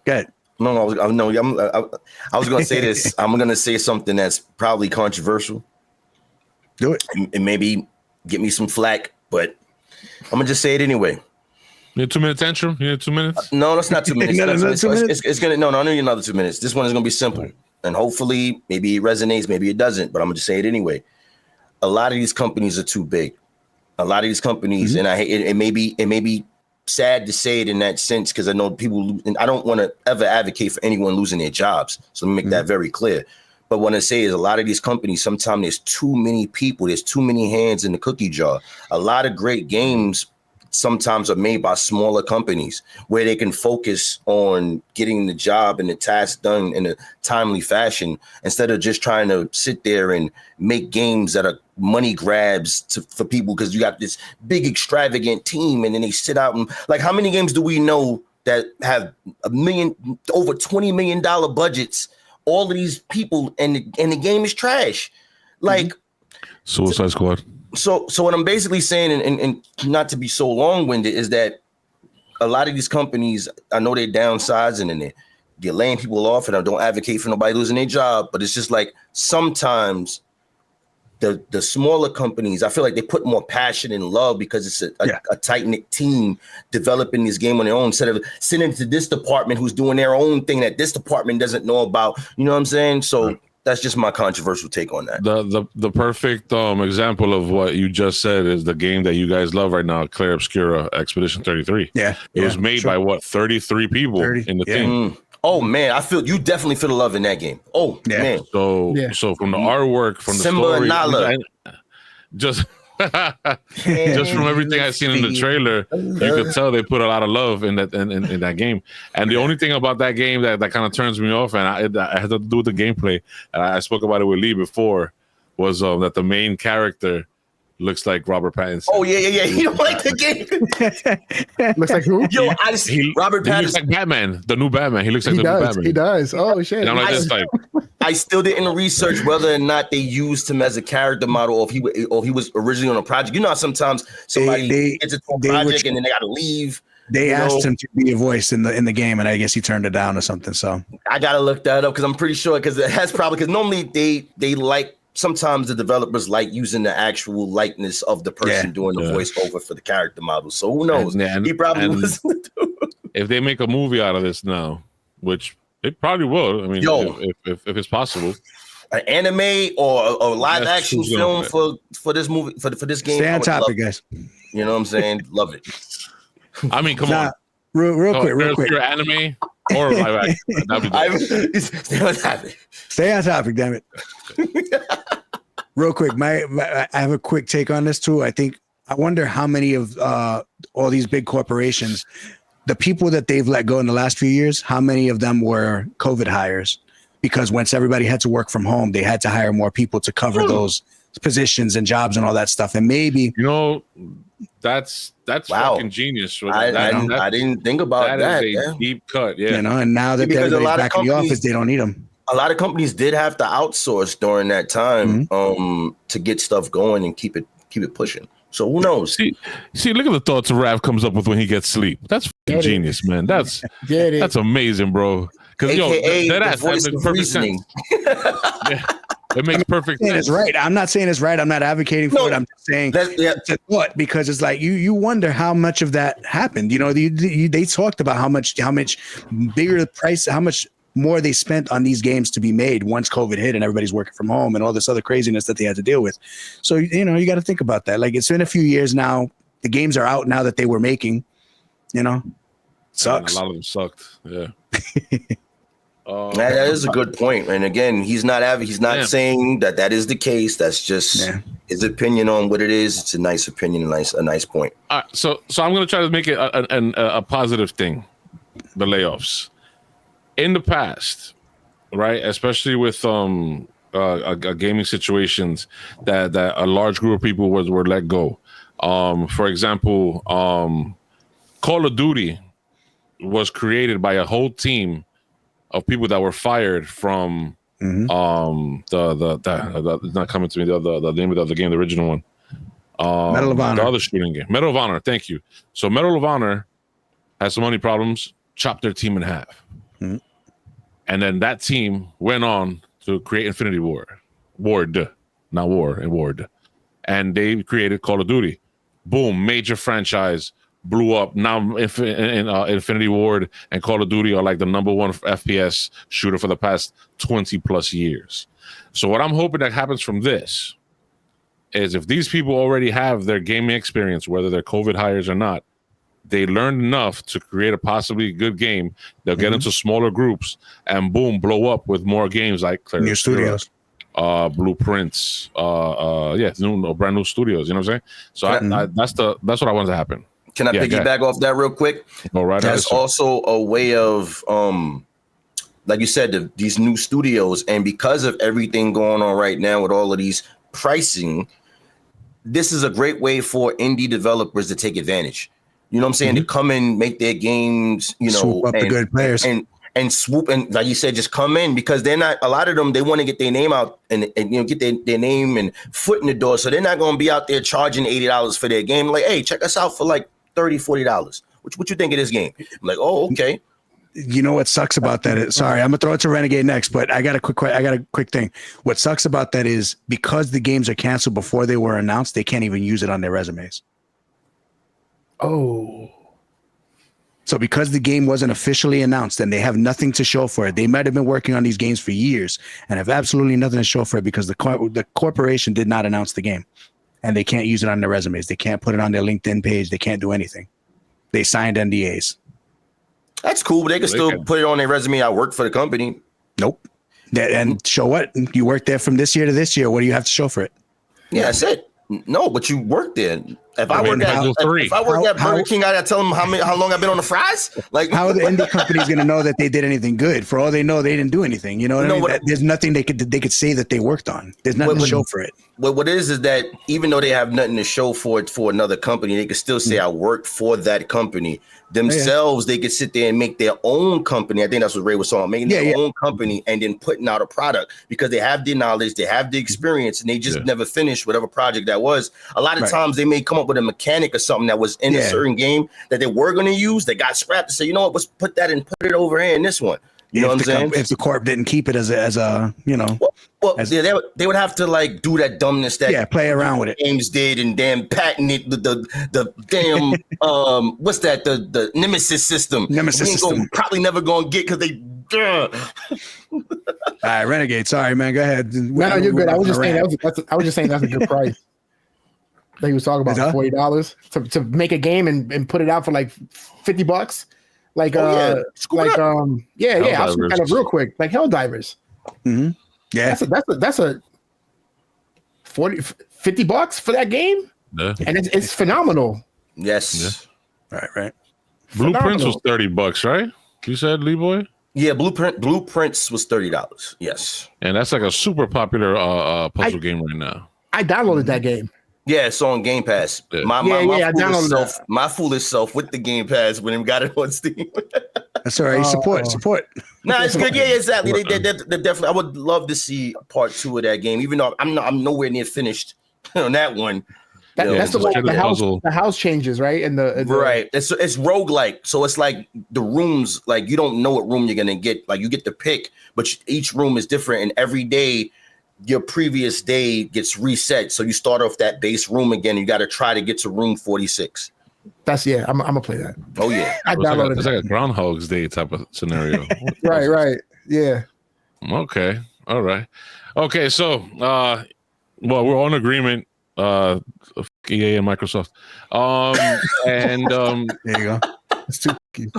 ahead. No, I was going to say this. I'm going to say something that's probably controversial. Do it. And maybe get me some flack, but I'm going to just say it anyway. You need 2 minute tantrum? You need 2 minutes? No, that's not 2 minutes. It's gonna I need another 2 minutes. This one is gonna be simple, and hopefully, maybe it resonates, maybe it doesn't. But I'm gonna just say it anyway. A lot of these companies are too big. A lot of these companies, and it may be sad to say it in that sense because I know people, and I don't want to ever advocate for anyone losing their jobs. So let me make that very clear. But what I say is a lot of these companies, sometimes there's too many people, there's too many hands in the cookie jar. A lot of great games sometimes are made by smaller companies where they can focus on getting the job and the task done in a timely fashion instead of just trying to sit there and make games that are money grabs for people because you got this big extravagant team and then they sit out and like how many games do we know that have over $20 million budgets, all of these people and the game is trash. Like Suicide Squad. So what I'm basically saying, and not to be so long-winded, is that a lot of these companies, I know they're downsizing and they're laying people off, and I don't advocate for nobody losing their job, but it's just like sometimes the smaller companies, I feel like they put more passion and love because it's a tight-knit team developing this game on their own instead of sending it to this department who's doing their own thing that this department doesn't know about. You know what I'm saying? So that's just my controversial take on that. The perfect example of what you just said is the game that you guys love right now, Clair Obscura Expedition 33. Yeah. It was made by 33 people in the team. Oh man, you definitely feel the love in that game. Oh man. So from the artwork, from the Simba story, and Nala. just from everything I've seen in the trailer, you could tell they put a lot of love in that game. And the only thing about that game that kind of turns me off, and I had to do with the gameplay, and I spoke about it with Lee before, was that the main character looks like Robert Pattinson. Oh yeah. You don't like the game? Looks like who? Yo, Robert Pattinson. He looks like Batman, the new Batman. He looks like the new Batman. He does. Oh shit! And I'm like this type. I still didn't research whether or not they used him as a character model, or if he was originally on a project. You know how sometimes somebody gets into a project and then they got to leave. They asked him to be a voice in the game, and I guess he turned it down or something. So I gotta look that up because I'm pretty sure because normally they like. Sometimes the developers like using the actual likeness of the person doing the voiceover for the character model. So who knows? He probably was. If they make a movie out of this now, which they probably will, I mean, if it's possible, an anime or live action film for this movie for this game. Stay on topic, guys. You know what I'm saying? Love it. I mean, come on, real quick. Your anime or live action. That'd be Stay on topic, damn it. Real quick, I have a quick take on this too. I wonder how many of all these big corporations, the people that they've let go in the last few years, how many of them were COVID hires? Because once everybody had to work from home, they had to hire more people to cover those positions and jobs and all that stuff. And maybe that's fucking genius. I didn't think about that. That is a deep cut, and now that everybody's back in the office, they don't need them. A lot of companies did have to outsource during that time to get stuff going and keep it pushing. So who knows? See, look at the thoughts Rav comes up with when he gets sleep. That's genius, man. That's amazing, bro. Because that makes perfect sense. It makes perfect sense. It's right. I'm not saying it's right. I'm not advocating for it. I'm just saying it's a thought because it's like you wonder how much of that happened. They talked about how much bigger the price, how much more they spent on these games to be made once COVID hit and everybody's working from home and all this other craziness that they had to deal with. So, you got to think about that. Like, it's been a few years now. The games are out now that they were making, sucks. A lot of them sucked. Yeah. That is a good point. And again, he's not saying that is the case. That's just his opinion on what it is. It's a nice opinion, a nice point. So I'm going to try to make it a positive thing, the layoffs. In the past, right, especially with gaming situations that a large group of people were let go. For example, Call of Duty was created by a whole team of people that were fired from the not coming to me the name of the game, the original one. Medal of Honor. The other shooting game. Medal of Honor, thank you. So Medal of Honor has some money problems, chopped their team in half. And then that team went on to create Infinity Ward, not War, and Ward. And they created Call of Duty. Boom, major franchise, blew up. Now Infinity Ward and Call of Duty are like the number one FPS shooter for the past 20 plus years. So what I'm hoping that happens from this is if these people already have their gaming experience, whether they're COVID hires or not, they learned enough to create a possibly good game. They'll get into smaller groups and boom, blow up with more games like new studios, blueprints, brand new studios. You know what I'm saying? So that's what I want to happen. Can I piggyback off that real quick? All right. That's also a way of, like you said, these new studios, and because of everything going on right now with all of these pricing, this is a great way for indie developers to take advantage. You know what I'm saying? To come in, make their games, you know, swoop up the good players and swoop, and like you said, just come in, because they're not, a lot of them, they want to get their name out and you know, get their name and foot in the door. So they're not going to be out there charging $80 for their game. Like, hey, check us out for like $30-$40. What you think of this game? I'm like, oh, okay. You know what sucks about that is, sorry, I'm gonna throw it to Renegade next, but I got a quick thing. What sucks about that is because the games are canceled before they were announced, they can't even use it on their resumes. Oh. So because the game wasn't officially announced and they have nothing to show for it, they might have been working on these games for years and have absolutely nothing to show for it because the corporation did not announce the game, and they can't use it on their resumes. They can't put it on their LinkedIn page. They can't do anything. They signed NDAs. That's cool, but they can still put it on their resume. I work for the company. Nope. And show what? You worked there from this year to this year. What do you have to show for it? Yeah, that's it. No, but you worked there. If I work at Burger King, I gotta tell them how long I've been on the fries. Like, how are the indie companies going to know that they did anything good? For all they know, they didn't do anything. You know what I mean? There's nothing they could say that they worked on. There's nothing to show for it. What it is that even though they have nothing to show for it for another company, they can still say I worked for that company themselves. They could sit there and make their own company. I think that's what Ray was saying, making their own company and then putting out a product because they have the knowledge, they have the experience, and they just never finished whatever project that was. A lot of times they may come up with a mechanic or something that was in a certain game that they were going to use. They got scrapped to say, you know what, let's put that and put it over here in this one. You know what I'm saying? If the corp didn't keep it as a you know, they would have to like do that dumbness that play around with it. Games did and damn patent it the damn what's that the Nemesis system. Probably never gonna get because they. All right, Renegade. Sorry, man. Go ahead. No, you're good. I was just saying that's a good price. That he was talking about $40 to make a game and put it out for like $50. Like I'll scoop that up real quick. Like Helldivers. Mm-hmm. Yeah, that's a $50 for that game. Yeah. And it's phenomenal. Yes. Yeah. Right. Blueprints was $30, right? You said, LeeBoy? Yeah, Blueprints was $30. Yes. And that's like a super popular puzzle game right now. I downloaded that game. Yeah, it's on Game Pass. I downloaded self, my foolish self with the Game Pass when we got it on Steam. That's all right. Support. No, it's good. Yeah, exactly. They definitely. I would love to see part 2 of that game, even though I'm nowhere near finished on that one. That's the house changes, right? And right. It's roguelike. So it's like the rooms, like you don't know what room you're gonna get. Like you get to pick, but each room is different, and every day your previous day gets reset. So you start off that base room again. You got to try to get to room 46. I'm gonna play that. Oh yeah, I downloaded it. It's like a Groundhog's Day type of scenario. Right. Yeah. Okay. All right. Okay. So, we're on agreement. EA and Microsoft. There you go. It's too cute.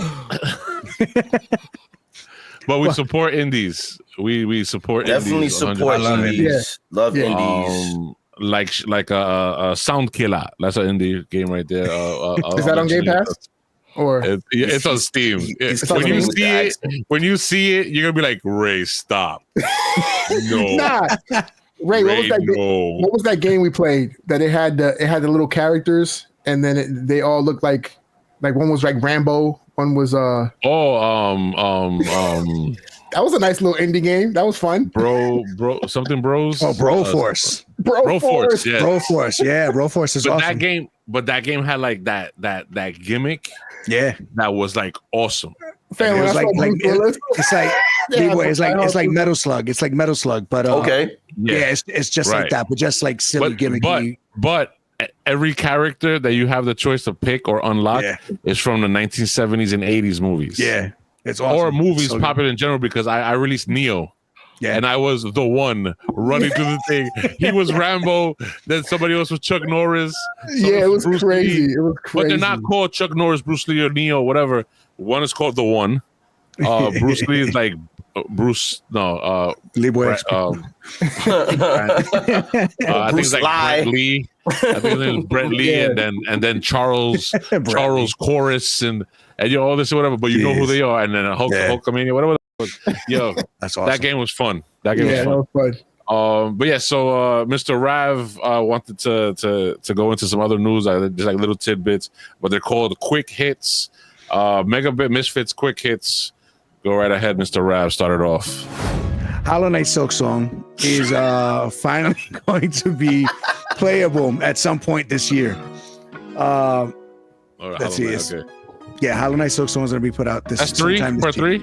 But we support indies. We support definitely indies. Support indies. Love indies. Like a Sound Killer. That's an indie game right there. Is that on Game Pass? Or it's on Steam. When you see it, you're gonna be like, Ray, stop. No. Nah. Ray, what was that game we played that it had the little characters and then they all looked like one was like Rambo, one was that was a nice little indie game. That was fun. Bro, something bros. Oh, Broforce. Broforce, yeah. Broforce, yeah. Broforce is awesome. That game had like that gimmick. Yeah. That was like awesome. It's like Metal Slug. It's like Metal Slug, but it's just like that, but just like silly gimmicky. But every character that you have the choice to pick or unlock is from the 1970s and 80s movies. Yeah, it's awesome. Or movies popular in general because I released Neo. Yeah. And I was the one running through the thing. He was Rambo. Then somebody else was Chuck Norris. Yeah, it was crazy. It was crazy. But they're not called Chuck Norris, Bruce Lee, or Neo, whatever. One is called The One. Bruce Lee is like LeeBoyXP. I think it's like Lee. I think his name was Brett Lee, and then Charles Chorus and all this or whatever. But you know who they are, and then Hulkamania, whatever. Yo, that's awesome. That game was fun. That was fun. But yeah, so Mr. Rav wanted to go into some other news, just like little tidbits, but they're called quick hits. Megabit Misfits quick hits. Go right ahead, Mr. Rav. Start it off. Hollow Knight Silksong is finally going to be playable at some point this year. Let's see. Okay. Yeah, Hollow Knight Silksong is going to be put out this. That's part three.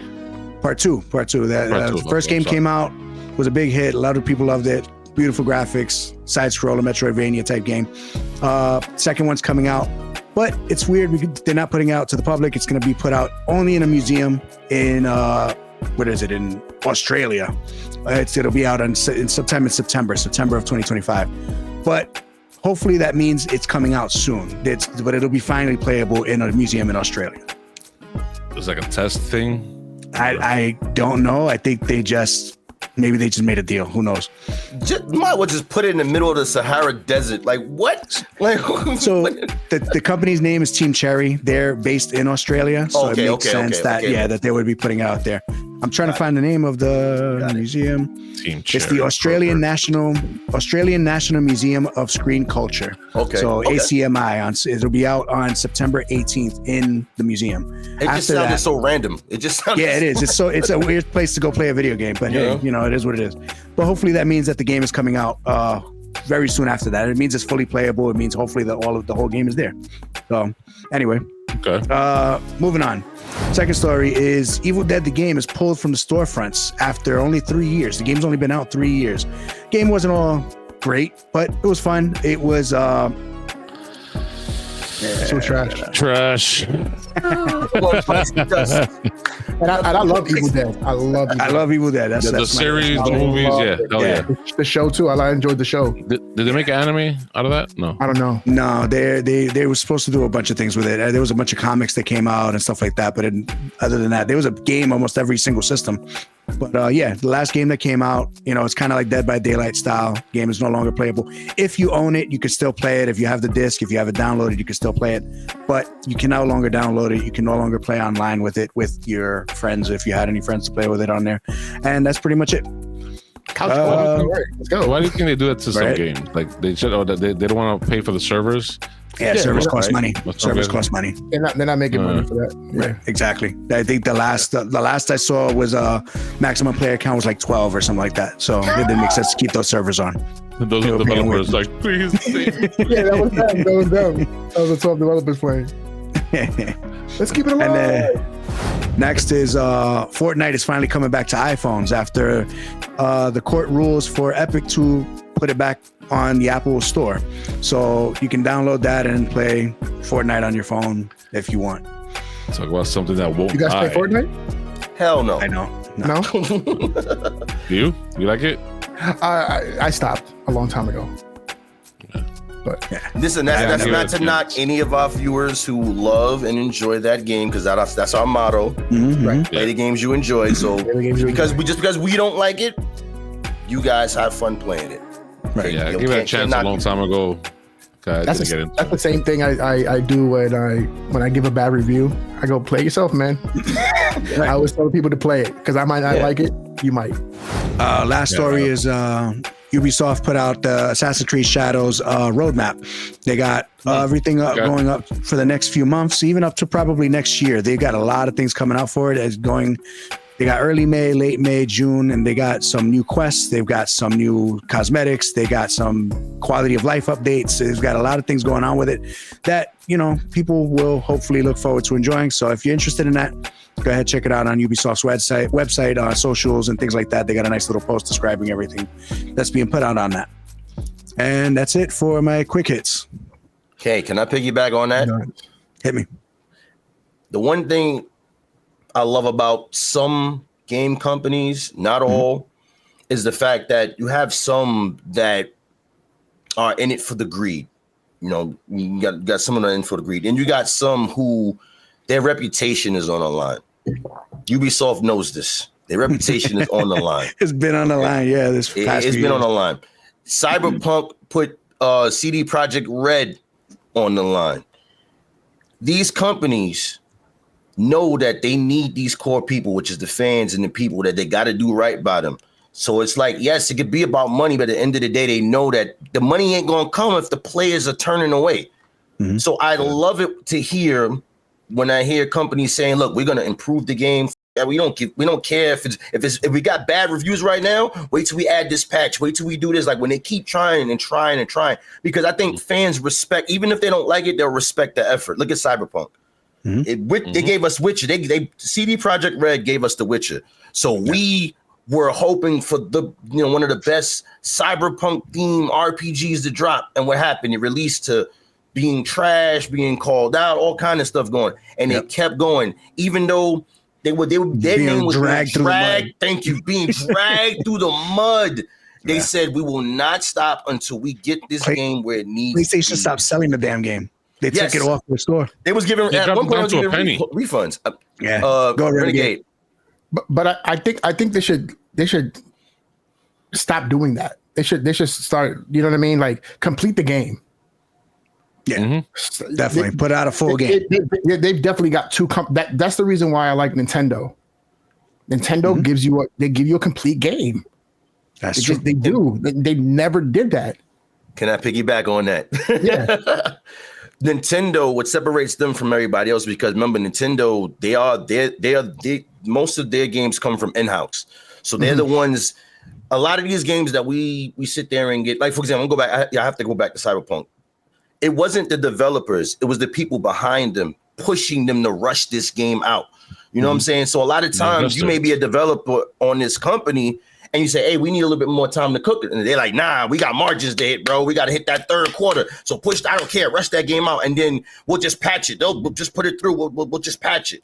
Part two. The first game came out, was a big hit. A lot of people loved it. Beautiful graphics, side scroller, Metroidvania type game. Second one's coming out, but it's weird. They're not putting it out to the public. It's going to be put out only in a museum in in Australia. It'll be out sometime in September of 2025. But hopefully that means it's coming out soon. But it'll be finally playable in a museum in Australia. It's like a test thing. I don't know. I think maybe they just made a deal. Who knows? Might well just put it in the middle of the Sahara Desert. Like what? Like so the company's name is Team Cherry. They're based in Australia, so it makes sense that they would be putting it out there. I'm trying to find the name of the museum. Team Cherry. It's the Australian National Museum of Screen Culture. Okay. So ACMI it'll be out on September 18th in the museum. It just sounded so random. It just sounded it is. It's a weird place to go play a video game, but hey, it is what it is. But hopefully that means that the game is coming out very soon after that. It means it's fully playable. It means hopefully that the whole game is there. So anyway, moving on. Second story is Evil Dead the game is pulled from the storefronts after only 3 years. The game's only been out 3 years. Game wasn't all great, but it was fun. It was so trash. And I love Evil Dead. I love Evil Dead. That's the series, the movies, the show too. I enjoyed the show. Did they make an anime out of that? No, I don't know. No, they were supposed to do a bunch of things with it. There was a bunch of comics that came out and stuff like that. But other than that, there was a game almost every single system. But the last game that came out, it's kind of like Dead by Daylight style. Game is no longer playable. If you own it, you can still play it. If you have the disc, if you have it downloaded, you can still play it. But you can no longer download it. You can no longer play online with it with your friends if you had any friends to play with it on there. And that's pretty much it. Let's go. Why do you think they do that to some games? Like they should, they don't want to pay for the servers. Yeah, servers cost money. Servers cost money. They're not making money for that. Yeah. Right, exactly. I think the last I saw was maximum player count was like 12 or something like that. So it didn't make sense to keep those servers on. And those are developers like, please. Yeah, that was them. That was the 12 developers playing. Let's keep it alive. And next is Fortnite is finally coming back to iPhones after the court rules for Epic to put it back on the Apple Store. So you can download that and play Fortnite on your phone if you want. Talk about something that won't. You guys play Fortnite? Hell no. I know. No? You like it? I stopped a long time ago. But listen, that's not to knock any of our viewers who love and enjoy that game, because that's our motto. Mm-hmm. Right? Play the games you enjoy. So because we don't like it, you guys have fun playing it. Right. Yeah, I gave it a chance a long time ago. That's the same thing I do when I give a bad review. I go, play yourself, man. I always tell people to play it because I might not like it. You might. Last story is Ubisoft put out the Assassin's Creed Shadows roadmap. They got everything going up for the next few months, even up to probably next year. They got a lot of things coming out for it. They got early May, late May, June, and they got some new quests. They've got some new cosmetics. They got some quality of life updates. They've got a lot of things going on with it that, people will hopefully look forward to enjoying. So if you're interested in that, go ahead, check it out on Ubisoft's website, socials and things like that. They got a nice little post describing everything that's being put out on that. And that's it for my quick hits. Okay, can I piggyback on that? Hit me. The one thing I love about some game companies, not all, is the fact that you have some that are in it for the greed. You got some of them in for the greed, and you got some who their reputation is on the line. Ubisoft knows this. Their reputation is on the line. It's been on the line, yeah. It's been on the line. Cyberpunk put CD Projekt Red on the line. These companies know that they need these core people, which is the fans and the people, that they got to do right by them. So it's like, yes, it could be about money, but at the end of the day, they know that the money ain't going to come if the players are turning away. Mm-hmm. So I love it to hear when I hear companies saying, look, we're going to improve the game. We don't care if we got bad reviews right now. Wait till we add this patch. Wait till we do this. Like when they keep trying and trying and trying, because I think fans respect, even if they don't like it, they'll respect the effort. Look at Cyberpunk. Mm-hmm. They gave us Witcher. They CD Projekt Red gave us The Witcher. So we were hoping for one of the best Cyberpunk themed RPGs to drop, and what happened? It released to being trash, being called out, all kind of stuff going, and it kept going, even though. Their name was dragged through the mud. Thank you, being dragged through the mud. They said we will not stop until we get this game where it needs. PlayStation stopped selling the damn game. They took it off the store. They was giving at one point to a penny refunds. Go Renegade. But I think they should stop doing that. They should start. You know what I mean? Like complete the game. Yeah, definitely put out a full game. They've definitely got two. That's the reason why I like Nintendo. Nintendo give you a complete game. That's true. They do. They never did that. Can I piggyback on that? Yeah. Nintendo, what separates them from everybody else, because remember, Nintendo, they most of their games come from in-house. So they're the ones. A lot of these games that we sit there and get, like for example, I have to go back to Cyberpunk. It wasn't the developers, it was the people behind them pushing them to rush this game out. You know what I'm saying? So a lot of times you may be a developer on this company and you say, hey, we need a little bit more time to cook it. And they're like, nah, we got margins to hit, bro. We got to hit that third quarter. So I don't care, rush that game out and then we'll just patch it. We'll just put it through. We'll just patch it.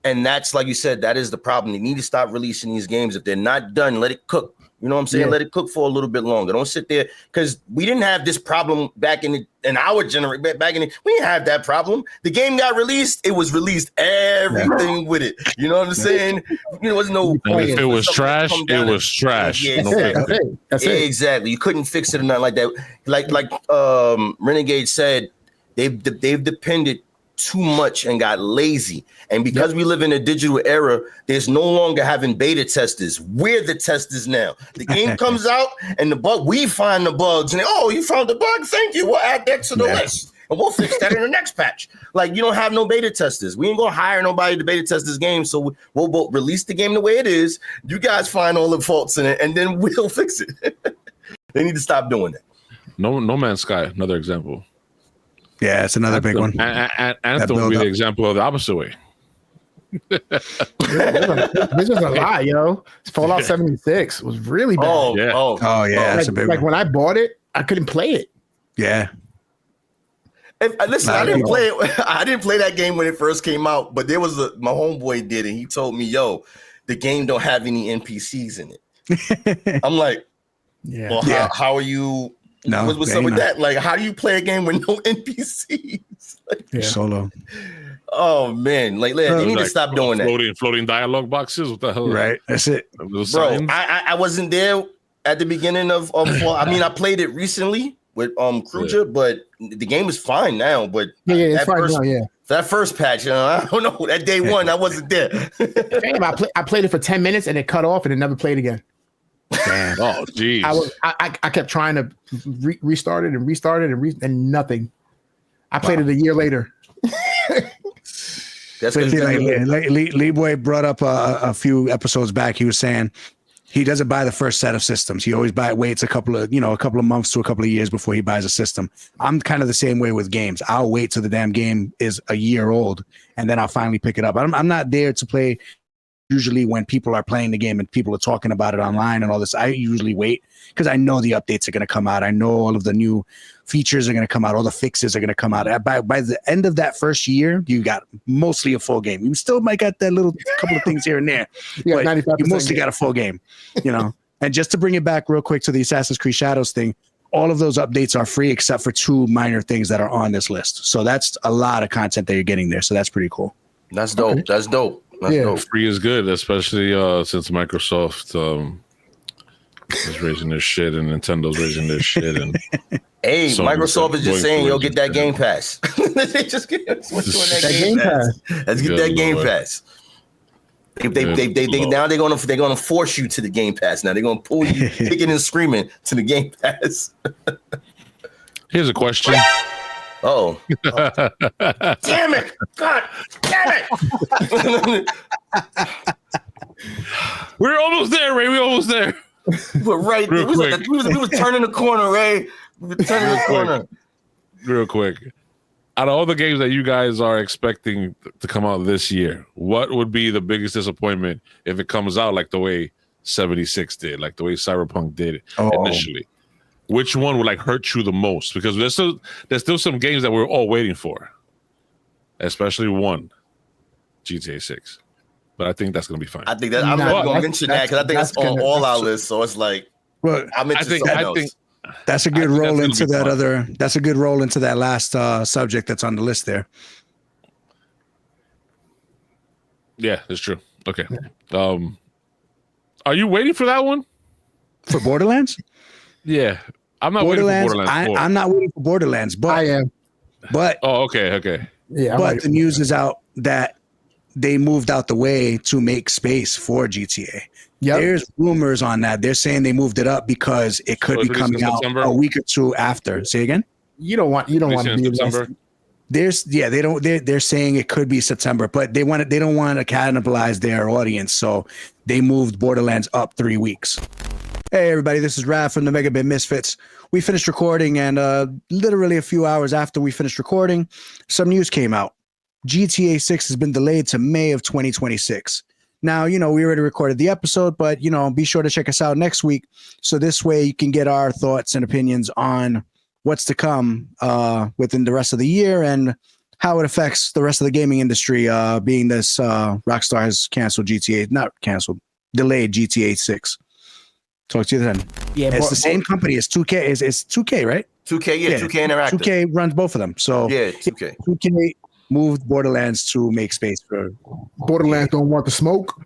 And that's, like you said, that is the problem. They need to stop releasing these games. If they're not done, let it cook. You know what I'm saying? Let it cook for a little bit longer. Don't sit there, because we didn't have this problem back in our generation. We didn't have that problem. The game got released. It was released, everything with it. You know what I'm saying? There was no. If it was trash, it was trash. Yeah, that's it. Exactly. You couldn't fix it or nothing like that. Like Renegade said, they've depended too much and got lazy. And because we live in a digital era, there's no longer having beta testers. We're the testers now. The game comes out and we find the bugs and you found the bug. Thank you. We'll add that to the list and we'll fix that in the next patch. Like, you don't have no beta testers. We ain't gonna hire nobody to beta test this game. So we'll release the game the way it is. You guys find all the faults in it and then we'll fix it. They need to stop doing that. No Man's Sky, another example. Yeah, it's another big one. Anthem would be the example of the opposite way. This is a lie, yo. Fallout 76 was really bad. Oh yeah, that's a big one. When I bought it, I couldn't play it. Yeah. Listen, I didn't play it. I didn't play that game when it first came out, but there was my homeboy did, and he told me, "Yo, the game don't have any NPCs in it." I'm like, "Well, how are you?" No, what's up with that? Like, how do you play a game with no NPCs? Solo. Oh man, like they need to stop doing that. Floating dialogue boxes. What the hell? Right, that's it, bro. I wasn't there at the beginning of. I mean, I played it recently with Kruger, but the game is fine now. But it's fine now. That first patch, I don't know. That day one, I wasn't there. Damn, I played it for 10 minutes and it cut off and it never played again. Damn. Oh, geez. I kept trying to restart it and nothing. I played it a year later. That's LeeBoy brought up a few episodes back. He was saying he doesn't buy the first set of systems. He always waits a couple of months to a couple of years before he buys a system. I'm kind of the same way with games. I'll wait till the damn game is a year old and then I'll finally pick it up. I'm not there to play. Usually when people are playing the game and people are talking about it online and all this, I usually wait because I know the updates are going to come out. I know all of the new features are going to come out. All the fixes are going to come out. By the end of that first year, you got mostly a full game. You still might got that little couple of things here and there. But you mostly got a full game, And just to bring it back real quick to the Assassin's Creed Shadows thing, all of those updates are free except for 2 minor things that are on this list. So that's a lot of content that you're getting there. So that's pretty cool. That's dope. Okay. That's dope. Free is good, especially since Microsoft is raising their shit and Nintendo's raising their shit, and Hey, So Microsoft is just saying, yo, get that game. Game Pass. They just get that Game Pass. Let's get that Game Pass. Now they're gonna force you to the Game Pass. Now they're gonna pull you kicking and screaming to the Game Pass. Here's a question. Oh. Damn it! God damn it! We're almost there, Ray. We're almost there. We're right. We was turning the corner, Ray. We were turning the corner. Real quick. Out of all the games that you guys are expecting to come out this year, what would be the biggest disappointment if it comes out like the way 76 did, like the way Cyberpunk did initially? Which one would like hurt you the most? Because there's still some games that we're all waiting for, especially one, GTA 6. But I think that's gonna be fine. I think that I'm not gonna mention that because I think that's on all our lists. So it's like, well, I think that's a good roll into that other. That's a good roll into that last subject that's on the list there. Yeah, that's true. Okay. Are you waiting for that one? For Borderlands? Yeah. I'm not waiting for Borderlands 4. I'm not waiting for Borderlands, but I am. But okay. Yeah. But the news is out that they moved out the way to make space for GTA. Yep. There's rumors on that. They're saying they moved it up because it could be coming out a week or two after. Say again? You don't want to be September. They're saying it could be September, but they don't want to cannibalize their audience, so they moved Borderlands up 3 weeks. Hey everybody, this is Rav from the MEGABIT Misfits. We finished recording, and literally a few hours after we finished recording, some news came out. GTA 6 has been delayed to May of 2026. Now, we already recorded the episode, but, be sure to check us out next week. So this way you can get our thoughts and opinions on what's to come within the rest of the year and how it affects the rest of the gaming industry, being this Rockstar has delayed GTA 6. Talk to you then. Yeah, it's the same company. It's 2K. It's 2K, right? 2K, yeah, 2K Interactive. 2K runs both of them. So yeah, 2K. 2K moved Borderlands to make space for Borderlands. Don't want the smoke.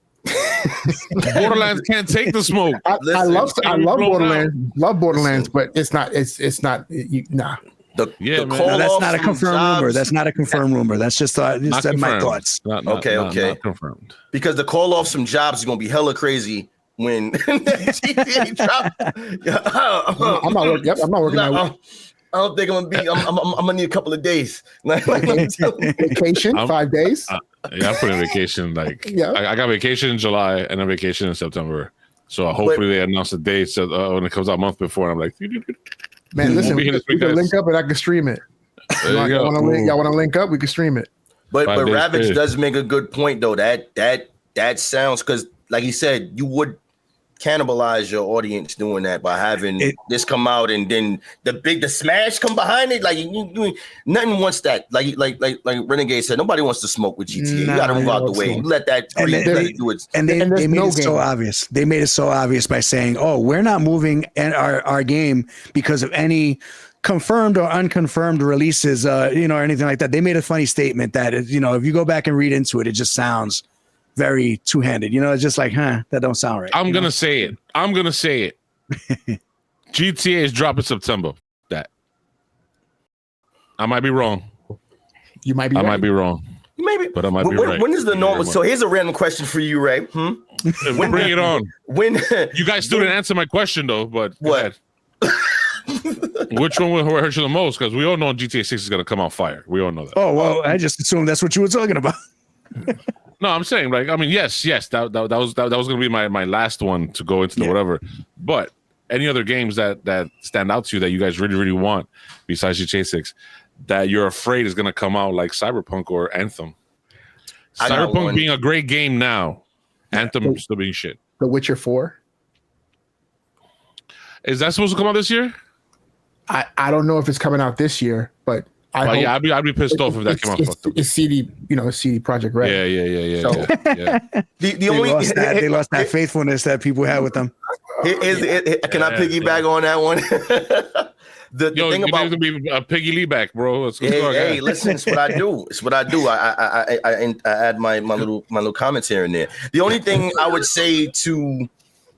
Borderlands can't take the smoke. I love Borderlands. Love Borderlands, but it's not. Nah. That's not a confirmed rumor. That's not a confirmed rumor. That's just my thoughts. Okay. Not confirmed. Because the call off some jobs is gonna be hella crazy when GTA drop. I'm not working. Yep, I'm not working. I don't think I'm gonna need a couple of days. Vacation, 5 days. Yeah, I put in vacation. I got vacation in July and then vacation in September. So hopefully they announce the dates when it comes out a month before. And I'm like, man, listen, we can link up and I can stream it. Y'all want to link up? We can stream it. But Ravage does make a good point though. That sounds, because like he said, you would cannibalize your audience doing that by having this come out and then the smash come behind it. Like nothing wants that. Like Renegade said, nobody wants to smoke with GTA. You gotta move out the way. You let that do it. And they made it so obvious. They made it so obvious by saying, "Oh, we're not moving our game because of any confirmed or unconfirmed releases, or anything like that." They made a funny statement that if you go back and read into it, it just sounds very two-handed. It's just like, that don't sound right. I'm gonna say it. GTA is dropping September. That I might be wrong. You might be. I might be wrong. Maybe, but I might be right. When is the normal? So here's a random question for you, Ray. Bring it on. When you guys still didn't answer my question though, but what? Which one will hurt you the most? Because we all know GTA 6 is gonna come out fire. We all know that. Oh well, I just assumed that's what you were talking about. No, I'm saying yes, that was gonna be my last one to go into the whatever. But any other games that stand out to you that you guys really, really want besides GTA 6 that you're afraid is gonna come out like Cyberpunk or Anthem? Cyberpunk being a great game now, Anthem still being shit. The Witcher 4. Is that supposed to come out this year? I don't know if it's coming out this year, but I'd be pissed off if that came out. It's CD, CD Projekt Red. Yeah. So, they lost that faithfulness that people had with them. Can I piggyback on that one? the thing about to be a piggy Lee back, bro. Hey, listen, it's what I do. I add my little comments here and there. The only thing I would say to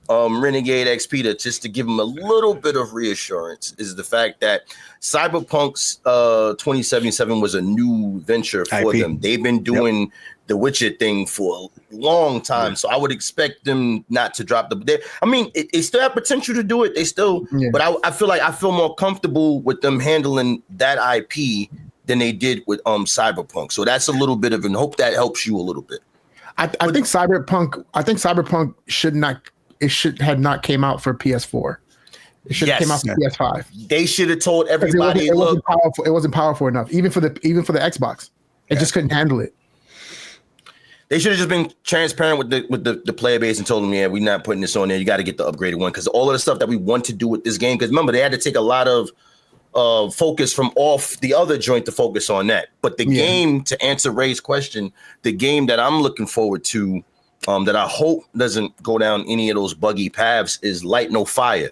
Renegade XP to give them a little bit of reassurance is the fact that Cyberpunk's 2077 was a new venture for them. They've been doing the Witcher thing for a long time, so I would expect them not to drop the. I mean, they still have potential to do it. They still, but I feel more comfortable with them handling that IP than they did with Cyberpunk. So that's a little bit of an hope that helps you a little bit. I think Cyberpunk should have not came out for PS4. It should have came out for PS5. They should have told everybody it wasn't powerful. It wasn't powerful enough, even for the Xbox. It just couldn't handle it. They should have just been transparent with the player base and told them, we're not putting this on there. You got to get the upgraded one, because all of the stuff that we want to do with this game. Because remember, they had to take a lot of focus from off the other joint to focus on that. But the game, to answer Ray's question, the game that I'm looking forward to, that I hope doesn't go down any of those buggy paths, is Light No Fire.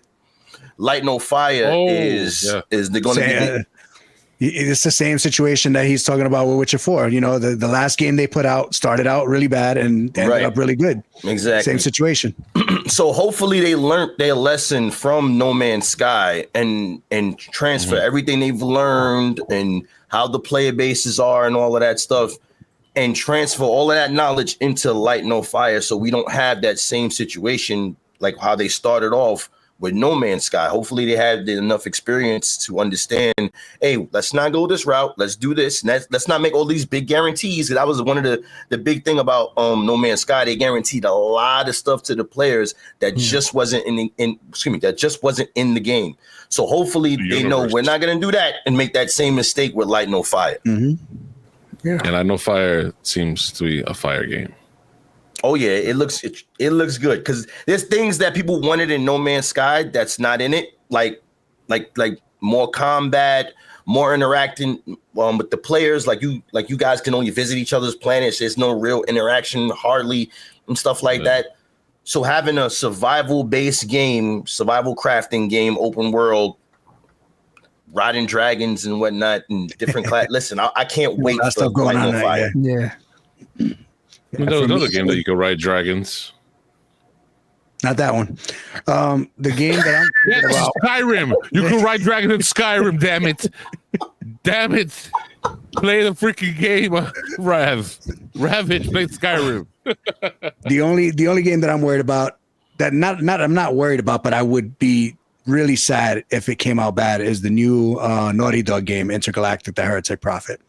Light No Fire is they're going to be. It's the same situation that he's talking about with Witcher 4. You know, the last game they put out started out really bad and ended up really good. Exactly. Same situation. So hopefully they learned their lesson from No Man's Sky and transfer everything they've learned and how the player bases are and all of that stuff, and transfer all of that knowledge into Light No Fire, so we don't have that same situation like how they started off with No Man's Sky. Hopefully they had enough experience to understand, hey, let's not go this route. Let's do this. Let's not make all these big guarantees. That was one of the big thing about No Man's Sky. They guaranteed a lot of stuff to the players that just wasn't that just wasn't in the game. So hopefully they know we're not going to do that and make that same mistake with Light No Fire. Yeah. And Light No Fire seems to be a fire game. Oh yeah, it looks good, because there's things that people wanted in No Man's Sky that's not in it, like more combat, more interacting with the players. Like you guys can only visit each other's planets. There's no real interaction hardly and stuff like that. So having a survival-based game, survival crafting game, open world, riding dragons and whatnot, and different class. Listen, I can't wait for Light No Fire. There was another game that you could ride dragons. Not that one. The game that I'm about. Skyrim. You can ride dragons in Skyrim. Damn it! Damn it! Play the freaking game, Ravage. Play Skyrim. The only game that I'm worried about, I'm not worried about, but I would be really sad if it came out bad, is the new Naughty Dog game, Intergalactic: The Heretic Prophet.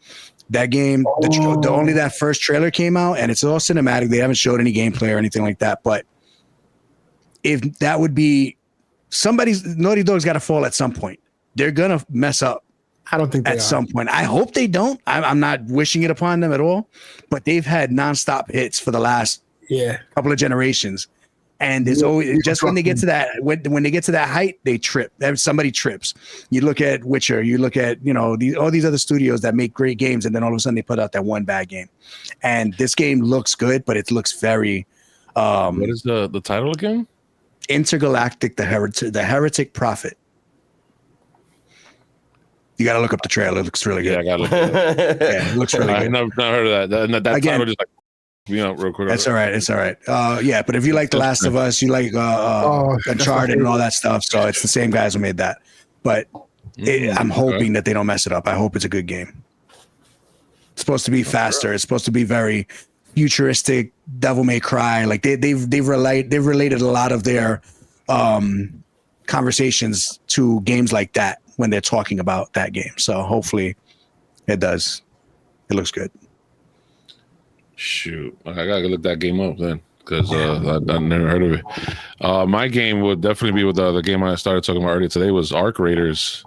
That game, the only that first trailer came out, and it's all cinematic. They haven't showed any gameplay or anything like that. But if that would be Naughty Dog's got to fall at some point. They're gonna mess up. I don't think they at some point. I hope they don't. I'm not wishing it upon them at all. But they've had nonstop hits for the last couple of generations. And there's always just when they get to that when they get to that height, they trip. Somebody trips. You look at Witcher, you look at all these other studios that make great games, and then all of a sudden they put out that one bad game. And this game looks good, but it looks very. What is the title again? Intergalactic: The Heretic Prophet. You got to look up the trailer. It looks really good. Yeah, I got to look at it. It looks really good. I've never heard of that. That Again, title just real quick. That's all right. It's all right. But if you like The Last of Us, you like Uncharted and all that stuff. So it's the same guys who made that. But I'm hoping that they don't mess it up. I hope it's a good game. It's supposed to be faster. It's supposed to be very futuristic. Devil May Cry. Like they've related a lot of their conversations to games like that when they're talking about that game. So hopefully it does. It looks good. Shoot, I gotta look that game up then, because I never heard of it. My game would definitely be with the game I started talking about earlier today, was Arc Raiders.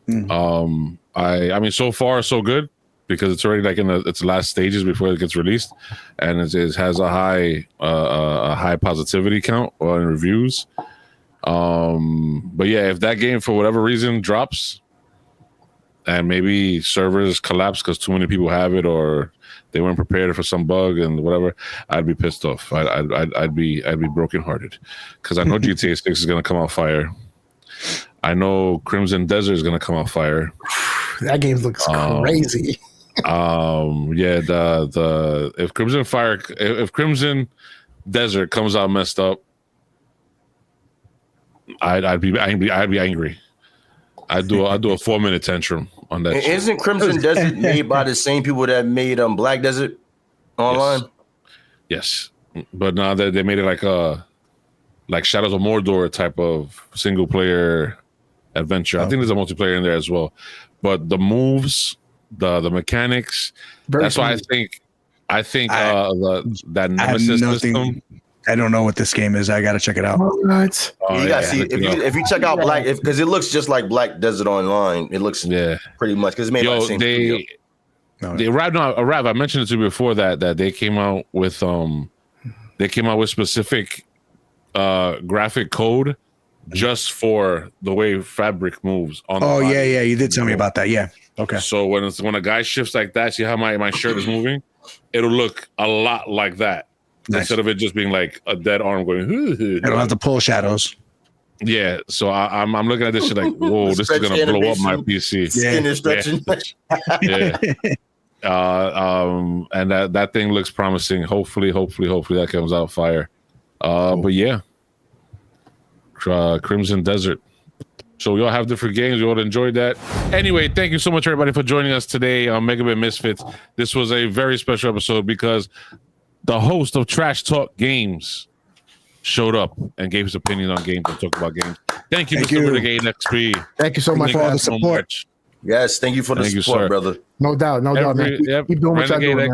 I mean, so far so good, because it's already like in its last stages before it gets released, and it has a high positivity count on reviews. But yeah, if that game for whatever reason drops, and maybe servers collapse because too many people have it, or they weren't prepared for some bug and whatever, I'd be pissed off. I'd be brokenhearted, because I know GTA 6 is gonna come out fire. I know Crimson Desert is gonna come out fire. That game looks crazy. If Crimson Desert comes out messed up, I'd be angry. I'd do a 4-minute tantrum on that. Isn't Crimson Desert made by the same people that made Black Desert Online? Yes. But now that they made it like Shadows of Mordor type of single player adventure. I think there's a multiplayer in there as well. But the moves, the mechanics, that's why I think that Nemesis system. I don't know what this game is. I gotta check it out. What? You gotta see if you check out Black, because it looks just like Black Desert Online. It looks pretty much because it's made by the same studio. I mentioned it to you before that they came out with specific graphic code just for the way fabric moves on the body. Yeah, you did tell me about that. Yeah. Okay. So when a guy shifts like that, see how my shirt is moving? It'll look a lot like that. Nice. Instead of it just being like a dead arm going. I don't have to pull shadows. Yeah, so I'm looking at this shit like, whoa, this is gonna blow up my PC. Skin is stretching. And that thing looks promising. Hopefully that comes out fire. But yeah, Crimson Desert. So we all have different games. We all enjoyed that. Anyway, thank you so much, everybody, for joining us today on Megabit Misfits. This was a very special episode because the host of Trash Talk Games showed up and gave his opinion on games and talked about games. Thank you, Mr. RenegadeXP. Thank you so much for all the support. Yes, thank you for the support, brother. No doubt, man. Keep doing what you're doing,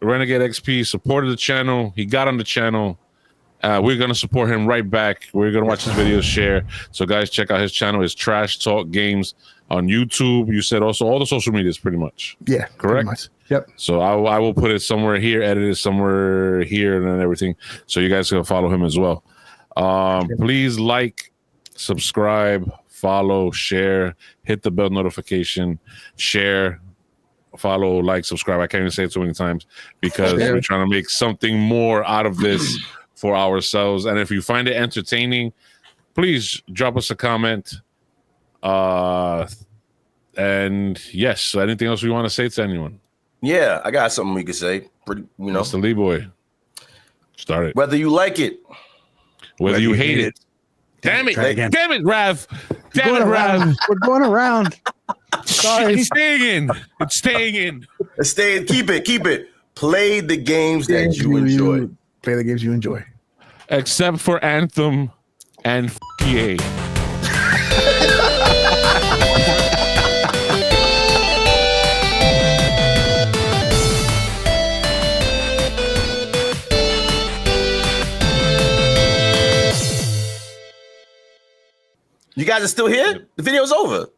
RenegadeXP supported the channel. He got on the channel. We're going to support him right back. We're going to watch his videos, share. So, guys, check out his channel. It's Trash Talk Games on YouTube. You said also all the social medias pretty much. Yeah. Correct? Yep. So I will put it somewhere here, edit it somewhere here, and then everything. So you guys can follow him as well. Please like, subscribe, follow, share, hit the bell notification, share, follow, like, subscribe. I can't even say it so many times because we're trying to make something more out of this for ourselves. And if you find it entertaining, please drop us a comment. And yes, so anything else we want to say to anyone? Yeah, I got something we could say. Mr. LeeBoy, start it. Whether you like it, whether you hate it. Damn it, Rav. Damn it, Rav. We're going around. Sorry. It's staying in. Keep it. Play the games that you enjoy. Play the games you enjoy. Except for Anthem and EA. You guys are still here? The video's over.